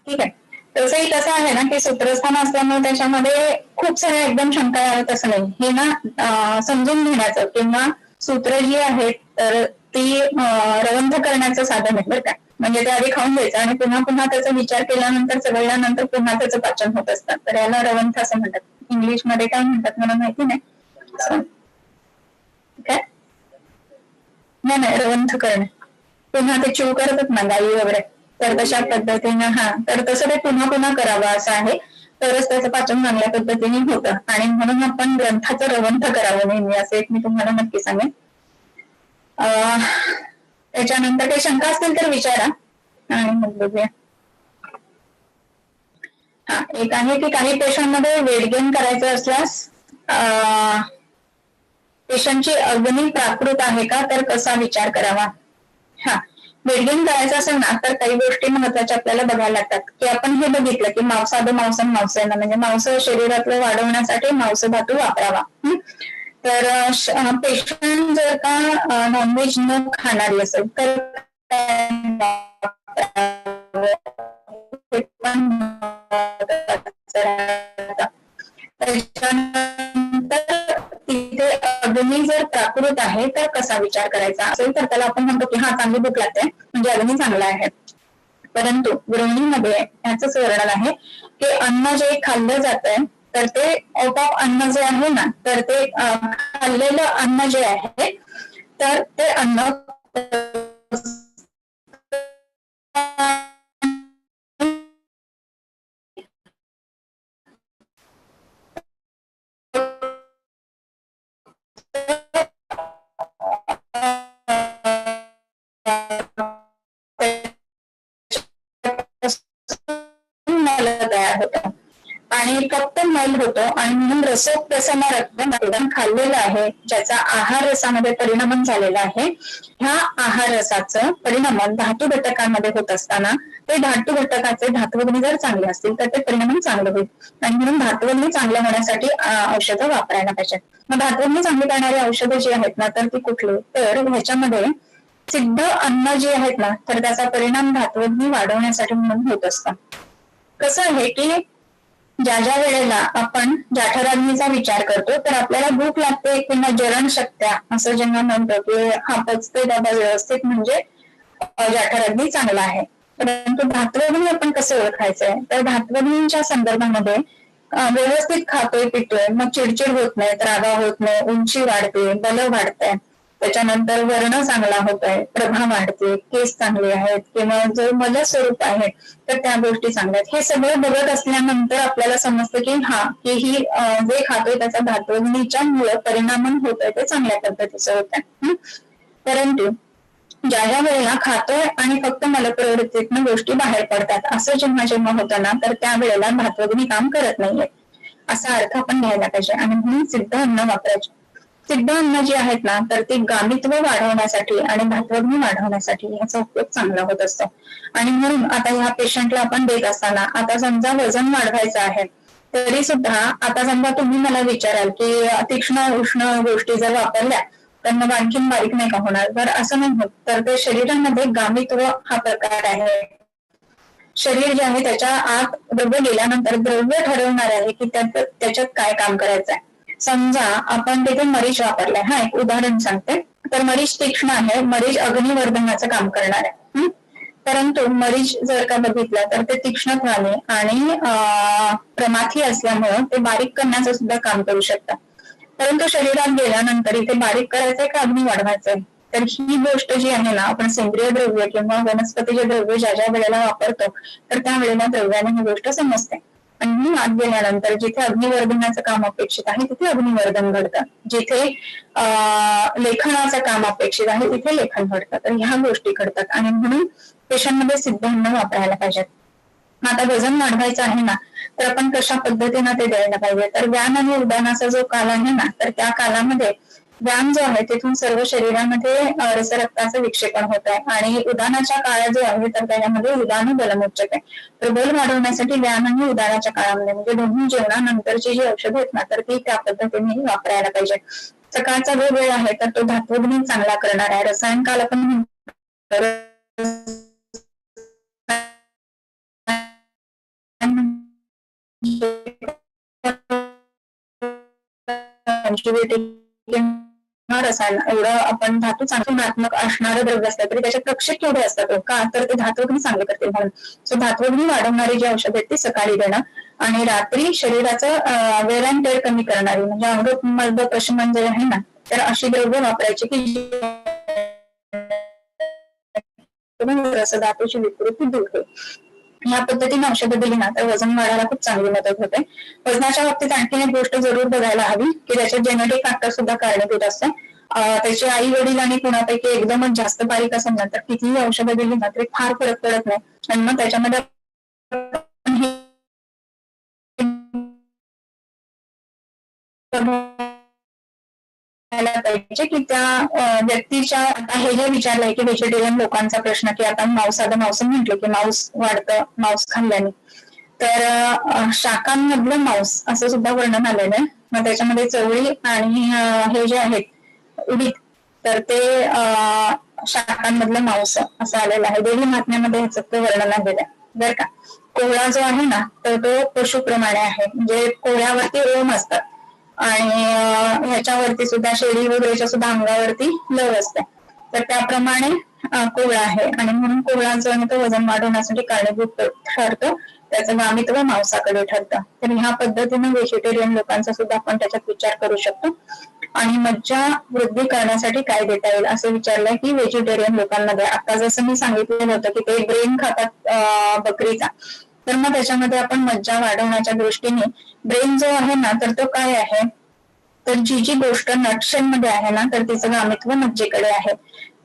ठीक आहे, तसंही कसं आहे ना की सूत्रस्थान असल्यामुळे त्याच्यामध्ये खूप साऱ्या एकदम शंका आहेत असं नाही. हे ना समजून घेण्याचं किंवा सूत्र जी आहेत तर ती रवंथ करण्याचं साधन आहे बरं का. म्हणजे ते आधी खाऊन घ्यायचं आणि पुन्हा पुन्हा त्याचा विचार केल्यानंतर चघळल्यानंतर पुन्हा त्याचं पाचन होत असतं. तर याला रवंथ असं म्हणतात. इंग्लिशमध्ये काय म्हणतात मला माहिती नाही. काय नाही रवंथ करणे. पुन्हा ते चिव करतात ना गाई वगैरे, तर तशा पद्धतीनं तर तसं ते पुन्हा पुन्हा करावं असं आहे. तरच त्याचं पाचन चांगल्या पद्धतीने होतं. आणि म्हणून आपण ग्रंथाचं रवंथ करावं नेहमी, असं एक मी तुम्हाला नक्की सांगेन. त्याच्यानंतर काही शंका असतील तर विचारा आणि मग बघूया. एक आहे की काही पेशंटमध्ये वेट गेन करायचं असल्यास पेशंटची अग्नी प्राकृत आहे का, तर कसा विचार करावा. वेट गेन करायचं असेल ना तर काही गोष्टी महत्वाच्या आपल्याला बघायला लागतात. की आपण हे बघितलं की मांसाद मांसन मांसेना, म्हणजे मांस शरीरातलं वाढवण्यासाठी मांस धातू वापरावा. तर पेशंट जर का नॉनव्हेज न खाणारी असेल तर तिथे अग्नी जर प्राकृत आहे तर कसा विचार करायचा असेल तर त्याला आपण म्हणतो की चांगली भूक लागते म्हणजे अग्नी चांगला आहे. परंतु गृहिणीमध्ये याचंच वर्णन आहे की अन्न जे खाल्लं जातंय तर ते आपोआप अन्न जे आहे ना तर ते खाल्लेलं अन्न जे आहे तर ते अन्न तयार होतं आणि फक्त मल होतो आणि म्हणून रसोपरसमा रक्तदान खाल्लेलं आहे ज्याचा आहार रसामध्ये परिणाम झालेला आहे. ह्या आहार रसाचं परिणाम धातू घटकांमध्ये होत असताना ते धातू घटकाचे धात्वग्नी जर चांगले असतील तर ते परिणाम चांगलं होईल. आणि म्हणून धात्वग्नी चांगलं होण्यासाठी औषधं वापरायला पाहिजेत. मग धात्वग्नी चांगली करणारी औषधं जी आहेत ना तर ती कुठली, तर ह्याच्यामध्ये सिद्ध अन्न जे आहेत ना तर त्याचा परिणाम धात्वग्नी वाढवण्यासाठी म्हणून होत असतं. कसं आहे की ज्या ज्या वेळेला आपण जाठराग्नीचा विचार करतो तर आपल्याला भूक लागते किंवा जरण शक्त्या असं जेव्हा म्हणतो की पचते बाबा व्यवस्थित म्हणजे जाठराग्नी चांगला आहे. परंतु धात्वग्नी आपण कसं ओळखायचंय तर धात्वग्नीच्या संदर्भामध्ये व्यवस्थित खातोय पितोय मग चिडचिड होत नाही, रागा होत नाही, उंची वाढते, बल वाढतंय, त्याच्यानंतर वर्ण चांगला होतोय, प्रभा वाढते, केस चांगले आहेत किंवा जो मल स्वरूप आहे तर त्या गोष्टी चांगल्या आहेत. हे सगळं बघत असल्यानंतर आपल्याला समजतं की ही जे खातोय त्याचा धात्वग्नीच्या मुळे परिणाम होतोय ते चांगल्या पद्धतीचं होत आहे. परंतु ज्या ज्या वेळेला खातोय आणि फक्त मलप्रवृत्तीतून गोष्टी बाहेर पडतात असं जेव्हा जेव्हा होतं ना तर त्यावेळेला धात्वग्नी काम करत नाहीये असा अर्थ आपण घ्यायला पाहिजे. आणि म्हणून सिद्ध अन्न वापरायचे. सिद्ध अन्न जी आहेत ना तर ती गामित्व वाढवण्यासाठी आणि धात्वग्नी वाढवण्यासाठी याचा उपयोग चांगला होत असतो. आणि म्हणून आता ह्या पेशंटला आपण देत असताना आता समजा वजन वाढवायचं आहे तरी सुद्धा आता समजा तुम्ही मला विचाराल की तीक्ष्ण उष्ण गोष्टी जर वापरल्या तर मग आणखीन बारीक नाही का होणार, तर असं नाही होत. तर ते शरीरामध्ये गामित्व हा प्रकार आहे. शरीर जे आहे त्याच्या आत द्रव्य गेल्यानंतर द्रव्य ठरवणार आहे की त्याच्यात काय काम करायचं आहे. समजा आपण तिथे मरीच वापरलाय, एक उदाहरण सांगते. तर मरीच तीक्ष्ण आहे, मरीच अग्निवर्धनाचं काम करणार आहे. परंतु मरीच जर का बघितलं तर ते तीक्ष्ण झाले आणि प्रमाथी असल्यामुळे ते बारीक करण्याचं सुद्धा काम करू शकतात. परंतु शरीरात गेल्यानंतर इथे बारीक करायचंय का अग्नी वाढवायचंय, तर ही गोष्ट जी आहे ना आपण सेंद्रिय द्रव्य किंवा वनस्पतीचे द्रव्य ज्या ज्या वेळेला वापरतो तर त्या वेळेला द्रव्याने ही गोष्ट समजते. आणि आत गेल्यानंतर जिथे अग्निवर्धनाचं काम अपेक्षित आहे तिथे अग्निवर्धन घडतं, जिथे लेखनाचं काम अपेक्षित आहे तिथे लेखन घडतं. तर ह्या गोष्टी घडतात आणि म्हणून पेशंटमध्ये सिद्ध अन्न वापरायला पाहिजेत. आता वजन वाढवायचं आहे ना तर आपण कशा पद्धतीनं ते द्यायला पाहिजे, तर व्यान आणि उदानाचा जो काल आहे ना तर त्या कालामध्ये व्यान जो आहे तिथून सर्व शरीरामध्ये रसरक्ताचं विक्षेपण होत आहे आणि उदानाच्या काळात जो आहे तर त्याच्यामध्ये उदान बलमोचक आहे. तर बल वाढवण्यासाठी व्यान आणि उदानाच्या काळामध्ये म्हणजे दोन्ही जेवणानंतरची जी औषधं आहेत ना तर ती त्या पद्धतीने वापरायला पाहिजे. सकाळचा जो वेळ आहे तर तो धात्वग्नी चांगला करणार आहे. रसायन काल आपण ऍक्टिव्हिटी रसायन एवढं आपण धातू चांगणात्मक असणारं द्रव्य असतात तरी त्याचे प्रक्षेप केवढे असतात का, तर ते धातुअग्नी चांगले करतील म्हणून. सो धातुअग्नी वाढवणारी जी औषध आहेत ती सकाळी देणं, आणि रात्री शरीराचं वेअर अँड टेअर कमी करणारी म्हणजे अंग प्रशमन जे आहे ना, तर अशी द्रव्य वापरायची की रसधातूची विकृती दूर होईल. या पद्धतीने औषधं दिली ना तर वजन वाढायला खूप चांगली मदत होते. वजनाच्या बाबतीत आणखी एक गोष्ट जरूर बघायला हवी की त्याच्यात जेनेटिक फॅक्टर सुद्धा कारणीभूत असते. त्याचे आई वडील आणि कुणापैकी एकदमच जास्त बारीक असेल ना तर कितीही औषधं दिली ना तरी फार फरक पडत नाही, आणि मग त्याच्यामध्ये पाहिजे की त्या व्यक्तीच्या, आता हे जे विचारलंय की व्हेजिटेरियन लोकांचा प्रश्न की आता मांस म्हटलं की मांस वाढतं मांस खाल्ल्याने, तर शाकांमधलं मांस असं सुद्धा वर्णन आलेलं आहे. मग त्याच्यामध्ये चवळी आणि हे जे आहेत उडीद तर ते शाकांमधलं मांस असं आलेलं आहे. देवी महात्म्यामध्ये ह्याचं वर्णन आलेलं आहे बरं का. कोवळा जो आहे ना तर तो पशुप्रमाणे आहे, म्हणजे कोवळ्यावरती रोम असतात आणि ह्याच्यावरती सुद्धा शेळी वगैरेच्या सुद्धा अंगावरती लव असते, तर त्याप्रमाणे कोवळा आहे आणि म्हणून कोवळा जो आहे तो वजन वाढवण्यासाठी कारणीभूत ठरतो, त्याचं गामित्व मांसाकडे ठरतं. तर ह्या पद्धतीने व्हेजिटेरियन लोकांचा सुद्धा आपण त्याच्यात विचार करू शकतो. आणि मज्जा वृद्धी करण्यासाठी काय देता येईल असं विचारलंय की व्हेजिटेरियन लोकांमध्ये आता जसं मी सांगितलेलं होतं की ते ब्रेन खातात बकरीचा, तर मग त्याच्यामध्ये आपण मज्जा वाढवण्याच्या दृष्टीने ब्रेन जो आहे ना तर तो काय आहे, तर जी जी गोष्ट नटशेल मध्ये आहे ना तर तिचं गामित्व मज्जेकडे आहे.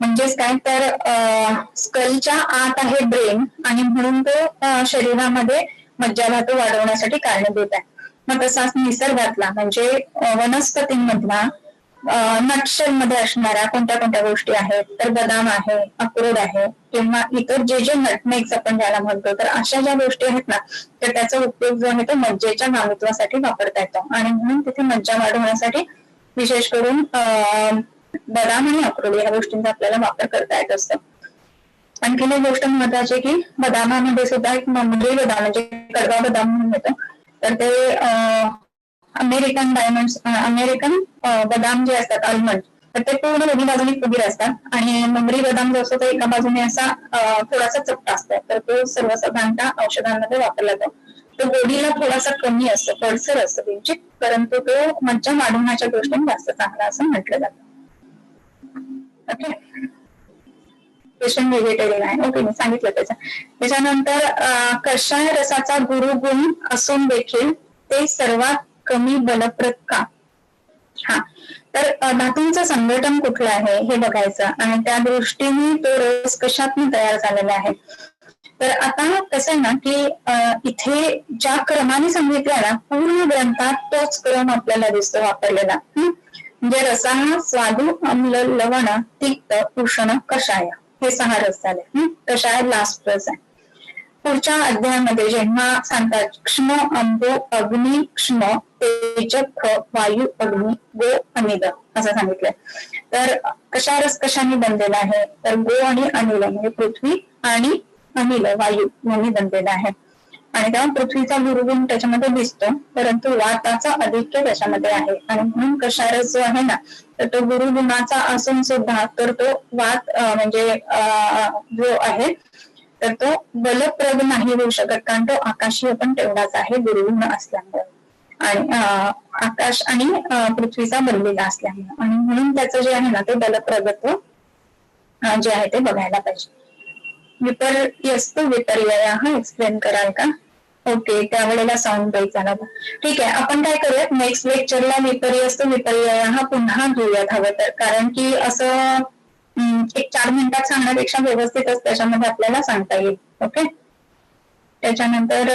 म्हणजेच काय, तर स्कलच्या आत आहे ब्रेन आणि म्हणून तो शरीरामध्ये मज्जाधातू वाढवण्यासाठी कारणीभूत आहे. मग तसाच निसर्गातला म्हणजे वनस्पतींमधला नटशेल मध्ये असणाऱ्या कोणत्या कोणत्या गोष्टी आहेत, तर बदाम आहे, अक्रोड आहे किंवा इतर जे जे नटमेग्स आपण ज्याला म्हणतो, तर अशा ज्या गोष्टी आहेत ना तर त्याचा उपयोग जो आहे तो मज्जेच्या गामित्वासाठी वापरता येतो. आणि म्हणून तिथे मज्जा वाढवण्यासाठी विशेष करून बदाम आणि अक्रोड या गोष्टींचा आपल्याला वापर करता येत असतो. आणखीन एक गोष्ट महत्वाची की बदामामध्ये सुद्धा एक ममरी बदाम म्हणजे कडवा बदाम म्हणून येतो, तर ते अमेरिकन बदाम जे असतात आल्मंड, तर ते पूर्ण दोन्ही बाजूने फुगीर असतात आणि ममरी बदाम जो असतो तो एका बाजूने असा थोडासा चपटा असतो, तर तो सर्वसाधारणतः औषधांमध्ये वापरला जातो. तो गोडीला थोडासा कमी असतो, कडसर असतो किंचित, परंतु तो मज्जा वाढवण्याच्या दृष्टीने जास्त चांगला असं म्हटलं जातं. ओके, पेशंट व्हेजिटेरियन आहे, ओके मी सांगितलं त्याचं. त्याच्यानंतर कषाय रसाचा गुरुगुण असून देखील ते सर्वात कमी बलप्रद का. हा, तर धातूंचं संघटन कुठलं आहे हे बघायचं आणि त्या दृष्टीने तो रस कशातून तयार झालेला आहे. तर आता कसं आहे ना की इथे ज्या क्रमाने सांगितलं ना पूर्ण ग्रंथात तोच क्रम आपल्याला दिसतो वापरलेला. म्हणजे रसायन स्वादू अम्ल लवण तिक्त उष्ण कषाय हे 6 रस झाले. कषाय लास्ट रस आहे. पुढच्या अध्यायामध्ये जेव्हा सांगतात क्ष्म अंबो अग्नी क्ष्म तेज ख वायू अग्नी गो अनिल असं सांगितलंय. तर कशा रस कशाने बनलेला आहे, तर गो आणि अनिल म्हणजे पृथ्वी आणि अनिल वायू यांनी बनलेला आहे. आणि तेव्हा पृथ्वीचा गुरुगुण त्याच्यामध्ये दिसतो, परंतु वाताचा अधिक्य त्याच्यामध्ये आहे आणि म्हणून कषारस जो आहे ना तर तो गुरुगुणाचा असून सुद्धा तर तो वात म्हणजे जो आहे तर तो बलप्रद नाही होऊ शकत, कारण तो आकाशीय पण तेवढाच आहे गुरुगुण असल्यामुळे आणि आकाश आणि पृथ्वीचा बनलेला असल्यामुळे, आणि म्हणून त्याचं जे आहे ना ते बलप्रदत्व जे आहे ते बघायला पाहिजे. विपर्यस्त विपर्यय हा एक्सप्लेन कराल का. ओके, त्यावेळेला साऊंड बाईट झाला. ठीक आहे, आपण काय करूयात नेक्स्ट लेक्चरला विपर्यस्त विपर्यय हा पुन्हा घेऊयात हवं तर, कारण की असं एक 4 मिनिटात सांगण्यापेक्षा व्यवस्थितच त्याच्यामध्ये आपल्याला सांगता येईल. ओके, त्याच्यानंतर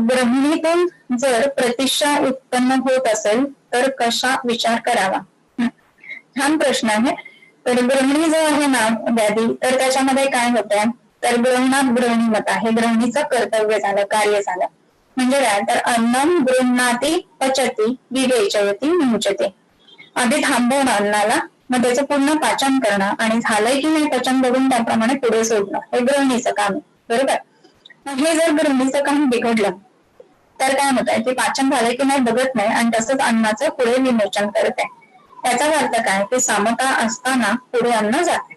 गृहिणीतून जर प्रतिष्ठा उत्पन्न होत असेल तर कशा विचार करावा. छान प्रश्न आहे. तर गृहिणी जो आहे ना व्याधी, तर त्याच्यामध्ये काय होतं, तर गृहणात गृहिणीमत आहे, गृहिणीचं कर्तव्य झालं, कार्य झालं. म्हणजे काय, तर अन्नम गृह्णाती पचती विवेचयती मुंचते. आधी थांबवणं अन्नाला, मग त्याचं पूर्ण पाचन करणं आणि झालंय की नाही पचन बघून त्याप्रमाणे पुढे सोडणं, हे गृहिणीचं काम आहे. बरोबर. हे जर गृहिणीचं काम बिघडलं तर काय होत आहे की पाचन झालंय की नाही बघत नाही आणि तसंच अन्नाचं पुढे विमोचन करत आहे. याचा अर्थ काय की समता असताना पुढे अन्न जाते.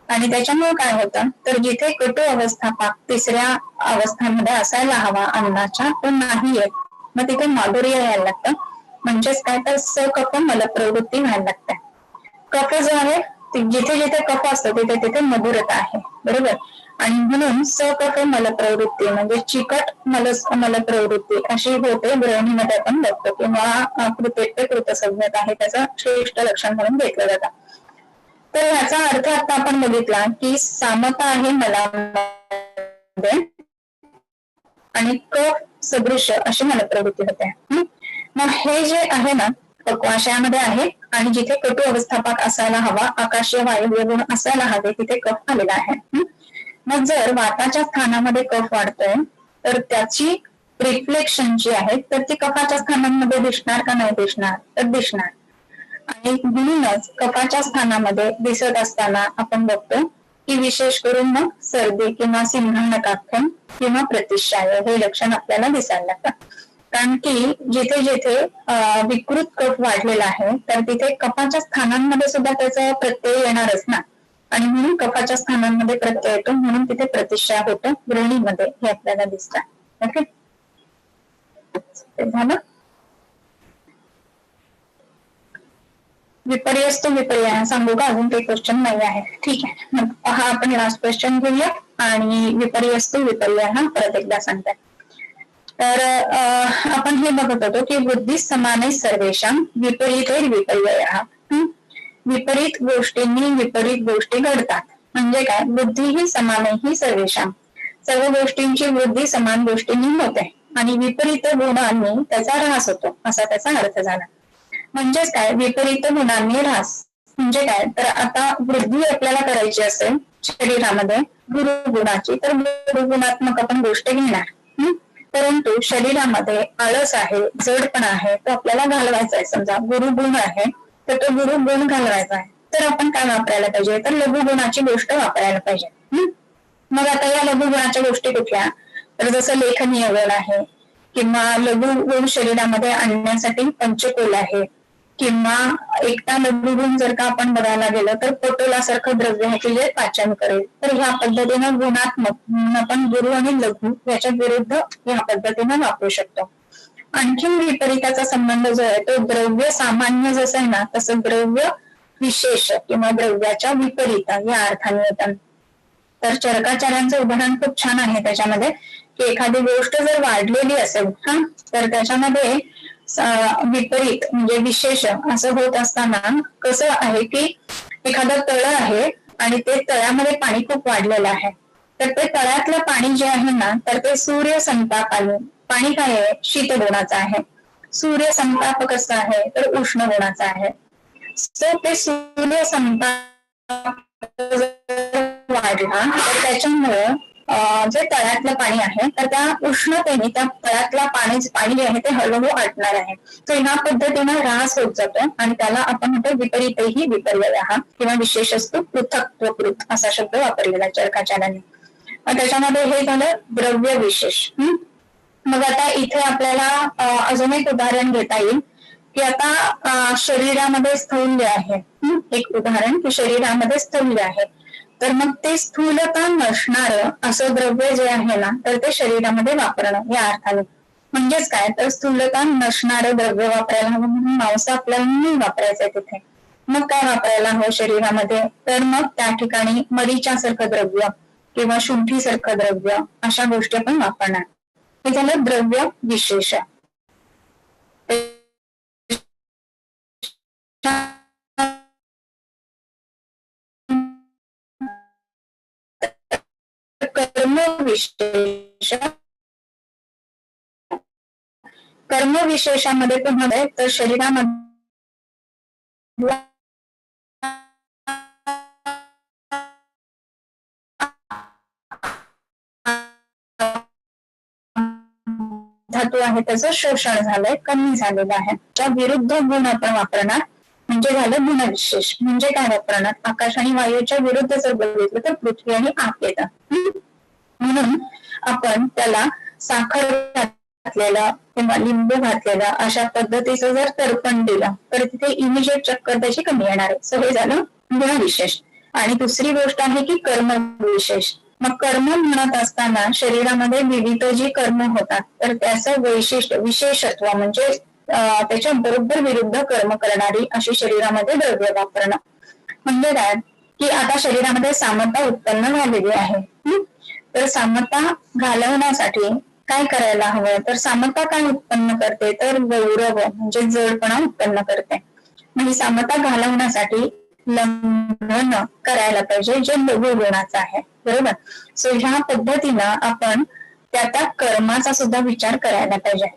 आणि त्याच्यामुळे काय होतं तर जिथे कटु अवस्था पाक तिसऱ्या अवस्थांमध्ये असायला हवा अन्नाच्या तो नाही येत, मग तिथे माधुर्य यायला लागतं. म्हणजेच काय तर सकफ मलप्रवृत्ती व्हायला लागते. कफ जो आहे जिथे जिथे कफ असतो तिथे तिथे मधुरता आहे, बरोबर. आणि म्हणून सकफ मलप्रवृत्ती म्हणजे चिकट मलप्रवृत्ती अशी होते गृहिणीमध्ये आपण बघतो, किंवा कृतसंज्ञक आहे त्याचं श्रेष्ठ लक्षण म्हणून घेतलं जातं. तर याचा अर्थ आता आपण बघितला की सामता आहे मलामध्ये आणि कफ सदृश अशी मलप्रवृत्ती होते. मग हे जे आहे ना पक्वाशयामध्ये आहे आणि जिथे कटु अवस्थापाक असायला हवा, आकाशीय वायव्य गुण असायला हवे, तिथे कफ आलेला आहे. मग जर वाताच्या स्थानामध्ये कफ वाढतोय तर त्याची रिफ्लेक्शन जी आहे तर ती कफाच्या स्थानांमध्ये दिसणार का नाही दिसणार, तर दिसणार. आणि म्हणूनच कफाच्या स्थानामध्ये दिसत असताना आपण बघतो की विशेष करून मग सर्दी किंवा सिंहाणकाख्य किंवा प्रतिशाय हे लक्षण आपल्याला दिसायला लागतं. कारण की जिथे जिथे विकृत कफ वाढलेला आहे तर तिथे कफाच्या स्थानांमध्ये सुद्धा त्याचा प्रत्यय येणारच ना, आणि म्हणून कफाच्या स्थानांमध्ये प्रत्यय येतो, म्हणून तिथे प्रतिशाय होतं गृहिणीमध्ये हे आपल्याला दिसतं. ओके, झालं. विपर्यस्त विपर्य सांगू का, अजून काही क्वेश्चन नाही आहे. ठीक आहे, मग हा आपण लास्ट क्वेश्चन घेऊया आणि विपर्यस्त विपर्य हा परत एकदा सांगताय. तर आपण हे बघत होतो की बुद्धी समाने सर्वेषां विपरीत विपर्य. विपरीत गोष्टींनी विपरीत गोष्टी घडतात. म्हणजे काय, बुद्धी ही समाने ही सर्वेषां, सर्व गोष्टींची बुद्धी समान गोष्टींनी होते आणि विपरीत गुणांनी त्याचा ऱ्हास होतो असा त्याचा अर्थ झाला. म्हणजेच काय, विपरीत गुणांनी ऱ्हास म्हणजे काय, तर आता वृद्धी आपल्याला करायची असेल शरीरामध्ये गुरुगुणाची तर गुरुगुणात्मक आपण गोष्ट घेणार. परंतु शरीरामध्ये आळस आहे, जडपणा आहे, तो आपल्याला घालवायचा आहे. समजा गुरुगुण आहे तर तो गुरुगुण घालवायचा आहे, तर आपण काय वापरायला पाहिजे, तर लघुगुणाची गोष्ट वापरायला पाहिजे. मग आता या लघुगुणाच्या गोष्टी कुठल्या, तर जसं लेखनीय गुण आहे, किंवा लघुगुण शरीरामध्ये आणण्यासाठी पंचकोल आहे, किंवा एकटा लघुगुण जर का आपण बघायला गेलो तर पटोलासारखं द्रव्य आहे की जे पाचन करेल. तर ह्या पद्धतीनं गुणात्मक म्हणून आपण गुरु आणि लघु याच्या विरुद्ध या पद्धतीनं वापरू शकतो. आणखीन विपरीताचा संबंध जो आहे तो द्रव्य सामान्य जसं आहे ना तसं द्रव्य विशेष किंवा द्रव्याच्या विपरीत या अर्थाने येतात. तर चरकाचार्यांचं उदाहरण खूप छान आहे त्याच्यामध्ये, की एखादी गोष्ट जर वाढलेली असेल तर त्याच्यामध्ये विपरीत म्हणजे विशेष असं होत असताना कसं आहे की एखादं तळ आहे आणि ते तळ्यामध्ये पाणी खूप वाढलेलं आहे, तर ते तळ्यातलं पाणी जे आहे ना तर ते सूर्य संताप आले. पाणी काय आहे, शीत गुणाचं आहे. सूर्य संताप कसं आहे, तर उष्ण गुणाचं आहे. तर ते सूर्य संताप वाढला तर त्याच्यामुळं जे तळ्यातलं पाणी आहे तर त्या उष्णतेने त्या तळ्यातलं पाणी जे आहे ते हळूहळू आटणार आहे. तर ह्या पद्धतीनं ऱ्हास होत जातो आणि त्याला आपण म्हणतो विपरीतही विपर्यय किंवा विशेष असतो पृथक्त्वकृत असा शब्द वापरलेला चरकाचार्यांनी. त्याच्यामध्ये हे झालं द्रव्य विशेष. मग आता इथे आपल्याला अजून एक उदाहरण घेता येईल की आता शरीरामध्ये स्थौल्य आहे. एक उदाहरण की शरीरामध्ये स्थौल्य आहे, तर मग ते स्थूलता नसणारं असं द्रव्य जे आहे ना तर ते शरीरामध्ये वापरणं या अर्थाने. म्हणजेच काय, तर स्थूलता नसणारं द्रव्य वापरायला हवं, म्हणून मांस आपल्याला नाही वापरायचंय तिथे. मग काय वापरायला हवं शरीरामध्ये, तर मग त्या ठिकाणी मरीच्यासारखं द्रव्य किंवा शुंठीसारखं द्रव्य अशा गोष्टी आपण वापरणार. हे झालं द्रव्य विशेष. कर्मविशेषामध्ये पण तर शरीरामध्ये धातू आहे त्याचं शोषण झालंय, कमी झालेलं आहे. त्या विरुद्ध गुण आपण वापरणार म्हणजे झालं गुणविशेष. म्हणजे काय वापरणार, आकाश आणि वायूच्या विरुद्ध जर बघितलं तर पृथ्वी आणि आप येतात. म्हणून आपण त्याला साखर घातलेलं किंवा लिंबू घातलेलं अशा पद्धतीचं जर तर्पण दिलं तर तिथे इमिजिएट चक्कर त्याची कमी येणार आहे. सो हे झालं गुणविशेष. आणि दुसरी गोष्ट आहे की कर्म विशेष. मग कर्म म्हणत असताना शरीरामध्ये विविध जी कर्म होतात तर त्याचं वैशिष्ट्य विशेषत्व म्हणजे त्याच्या बरोबर विरुद्ध कर्म करणारी अशी शरीरामध्ये द्रव्य वापरणं. म्हणजे काय की आता शरीरामध्ये सामता उत्पन्न झालेली आहे. तर सामता घालवण्यासाठी काय करायला हवं तर सामता काय उत्पन्न करते तर गौरव म्हणजे जडपणा उत्पन्न करते. म्हणजे सामता घालवण्यासाठी लंघन करायला पाहिजे जे लघु गुणाचं आहे. बरोबर. सो ह्या पद्धतीनं आपण त्या कर्माचा सुद्धा विचार करायला पाहिजे.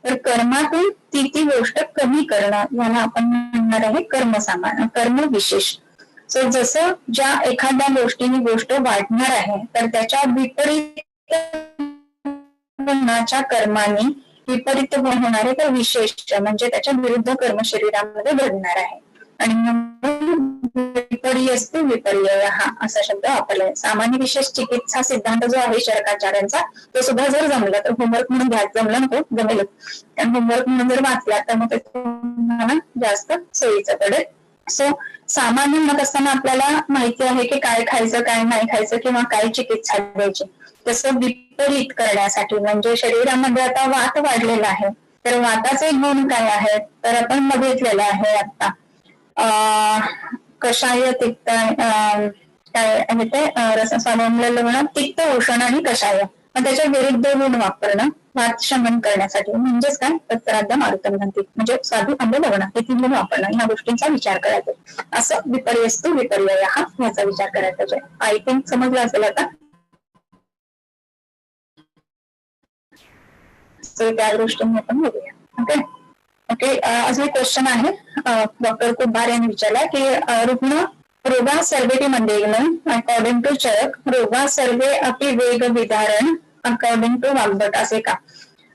तर कर्मातून ती गोष्ट कमी करणं याला आपण म्हणणार आहे कर्मसामान कर्म विशेष. सो जसं ज्या एखाद्या गोष्टीने गोष्ट वाढणार आहे तर त्याच्या विपरीत गुणाच्या कर्माने विपरीत गुण होणारे तर विशेष म्हणजे त्याच्या विरुद्ध कर्म शरीरामध्ये घडणार आहे. आणि विपर्यस्तु विपर्यय हा असा शब्द वापरलाय. सामान्य विशेष चिकित्सा सिद्धांत जो आहे चरकाचार्यांचा तो सुद्धा जर जमला तर होमवर्क म्हणून जमला नको जमेल कारण होमवर्क म्हणून जर वाचला तर मग ते तुम्हाला जास्त सोयीचं पडेल. सो सामान्य म्हणत असताना आपल्याला माहिती आहे की काय खायचं काय नाही खायचं किंवा काय चिकित्सा द्यायची. तसं विपरीत करण्यासाठी म्हणजे शरीरामध्ये आता वात वाढलेला आहे तर वाताचे गुण काय आहेत तर आपण बघितलेलं आहे आता कषाय तिक्त काय आहे ते रसस्वादन तिक्त उष्ण आणि कषाय. मग त्याच्या विरुद्ध गुण वापरणं वात शमन करण्यासाठी म्हणजेच काय तत्राद्ध मारुतम घंटी म्हणजे साधू आंबे लवण हे तीन गुण वापरणं ह्या गोष्टींचा विचार करायचा. असं विपर्यस्तु विपर्यय हा ह्याचा विचार करायला पाहिजे. आय थिंक समजलं असेल आता. त्या गोष्टींनी आपण बघूया. ओके ओके अजून एक क्वेश्चन आहे डॉक्टर कुंभार यांनी विचारला की रुग्ण रोगा सर्वे मंडेग्न अकॉर्डिंग टू चरक रोगा सर्वे अपि वेग विधारण अकॉर्डिंग टू वाग्भट असे का.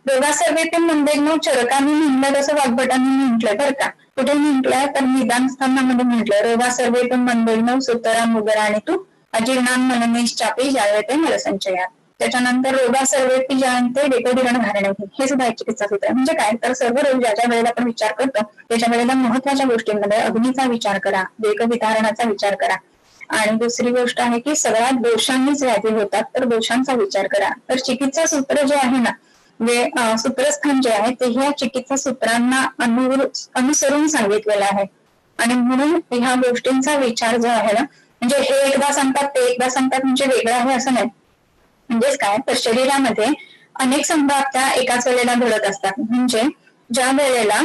रोगा सर्वे मंडेग्न चरकांनी म्हटलं तसं वाग्भटांनी म्हटलं बरं का. कुठे म्हटलंय तर निदान स्थानामध्ये म्हटलं रोगा सर्वे मंडेग्न सुतरा मुगरा आणि तू अजीर्णान मननेश्चापी जायते मलसंचयात. त्याच्यानंतर रोगा सर्वेपी जानते वेगविरण धारणे हे सुद्धा एक चिकित्सा सूत्र आहे. म्हणजे काय तर सर्व रोग ज्या ज्या वेळेला आपण विचार करतो त्याच्या वेळेला महत्वाच्या गोष्टींमध्ये अग्नीचा विचार करा वेगविधारणाचा विचार करा. आणि दुसरी गोष्ट आहे की सगळ्यात दोषांनीच व्याधी होतात तर दोषांचा विचार करा. तर चिकित्सा सूत्र जे आहे ना जे सूत्रस्थान जे आहे ते ह्या चिकित्सा सूत्रांना अनुसरून सांगितलेलं आहे. आणि म्हणून ह्या गोष्टींचा विचार जो आहे ना म्हणजे हे एकदा सांगतात ते एकदा सांगतात म्हणजे वेगळं आहे असं नाही. म्हणजेच काय तर शरीरामध्ये अनेक संप्राप्त्या एकाच वेळेला घडत असतात. म्हणजे ज्या वेळेला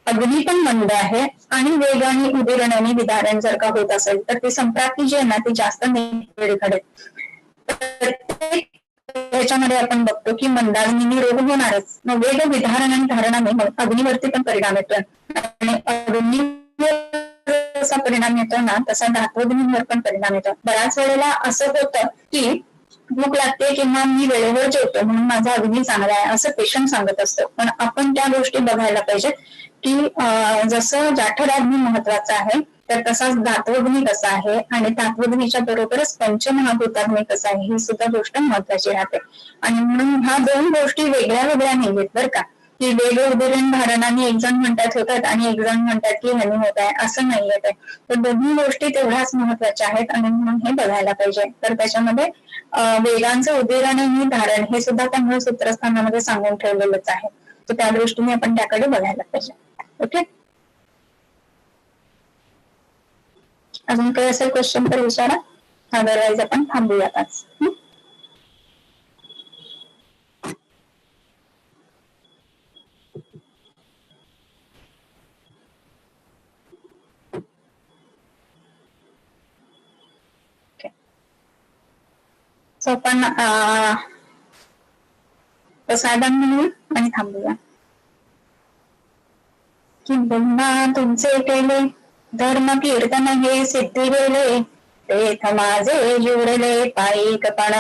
अग्नी पण मंद आहे आणि वेग आणि उदीरणाने विधारण जर का होत असेल तर ती संप्राप्ती जी आहे ना ती जास्त वेळ घडेल. त्याच्यामध्ये आपण बघतो की मंदाग्नीने रोग होणारच. मग वेग विधारण आणि धारणाने अग्नीवरती पण परिणाम येतो आणि अग्नीवर जसा परिणाम येतो ना तसा धात्वग्नीवर पण परिणाम येतो. बऱ्याच वेळेला असं होतं की भूक लागते किंवा मी वेळेवर जेवतो म्हणून माझा अग्नी चांगला आहे असं पेशंट सांगत असतो. पण आपण त्या गोष्टी बघायला पाहिजे की जसं जाठराग्नी महत्वाचा आहे तर तसाच धात्वग्नी कसा आहे आणि धात्वग्नीच्या बरोबरच पंचमहाभूताग्नी कसा आहे ही सुद्धा गोष्ट महत्वाची राहते. आणि म्हणून ह्या दोन गोष्टी वेगळ्या वेगळ्या नाहीयेत बरं का की वेग उदीरण धारणाने एक जण म्हणतात होतात आणि एक जण म्हणतात की ह्यानी होत आहे असं नाहीये ते. तर दोन्ही गोष्टी तेवढ्याच महत्वाच्या आहेत आणि म्हणून हे बघायला पाहिजे. तर त्याच्यामध्ये वेगांचं उदीरण आणि धारण हे सुद्धा त्या सूत्रस्थानामध्ये सांगून ठेवलेलंच आहे. तर त्या दृष्टीने आपण त्याकडे बघायला पाहिजे. ओके अजून काही असेल क्वेश्चन तर विचारा अदरवाईज आपण थांबूयातच. सो आपण प्रसादन म्हणून आणि थांबूया. किंबहुना तुमचे केले धर्म कीर्तन हे सिद्धी गेले तेथ माझे जुळले पायिकपण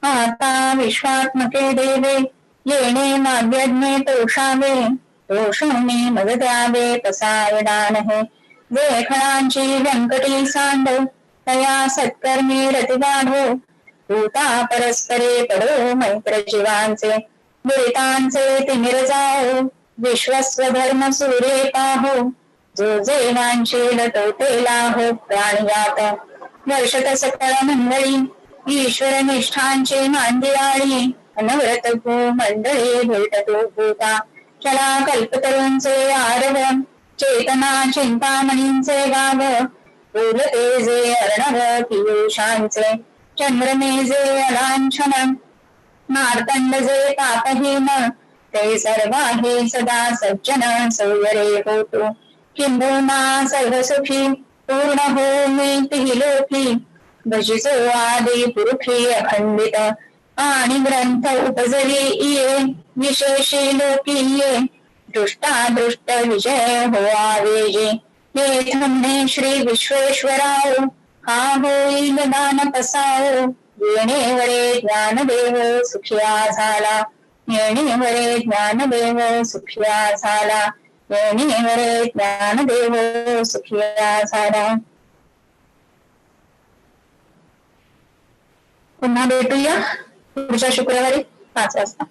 आता विश्वात्मके देवे येणे माग्यज्ञे तोषावे तोषणे मग द्यावे पसायदान हे जे खळांची व्यंकटी सांडो तया सत्कर्मी रतिगाढो भूता परस्परे पडो मैत्र जीवांचे दुरितांचे तिमिर जाओ, विश्वस्वधर्म सूर्ये पाहो, जो जेवांशील तो तेला हो प्राणयात. वर्षत सकळ मंडळी, ईश्वर निष्ठांची मांदियाळी, अनवरत भूमंडळी भेटतो भूता. चला कल्पतरूंचे आरव, चेतना चिंतामणींचे गाव, बोलते जे अर्णव पियुषांचे, चंद्रमे जे अलांछन, मार्तंड जे पापहीन, ते सर्वाही सदा सज्जन सौयरे होतो. किंबहुना सर्वसुखी पूर्ण होमी तिही लोकी, भजितो आदी पुरुषी अखंडित, आणि ग्रंथ उपजली ये विशेषी लोकी ये, दृष्टादृष्ट विजय हो आवेजे. हे थांबणे श्री विश्वेश्वराओ, हा होईल दान पसाओ, येणेवरे ज्ञानदेव सुखिया झाला, येणेवरे ज्ञानदेव सुखिया झाला, येणेवरे ज्ञानदेव सुखिया झाला. पुन्हा भेटूया पुढच्या शुक्रवारी 5 वाजता.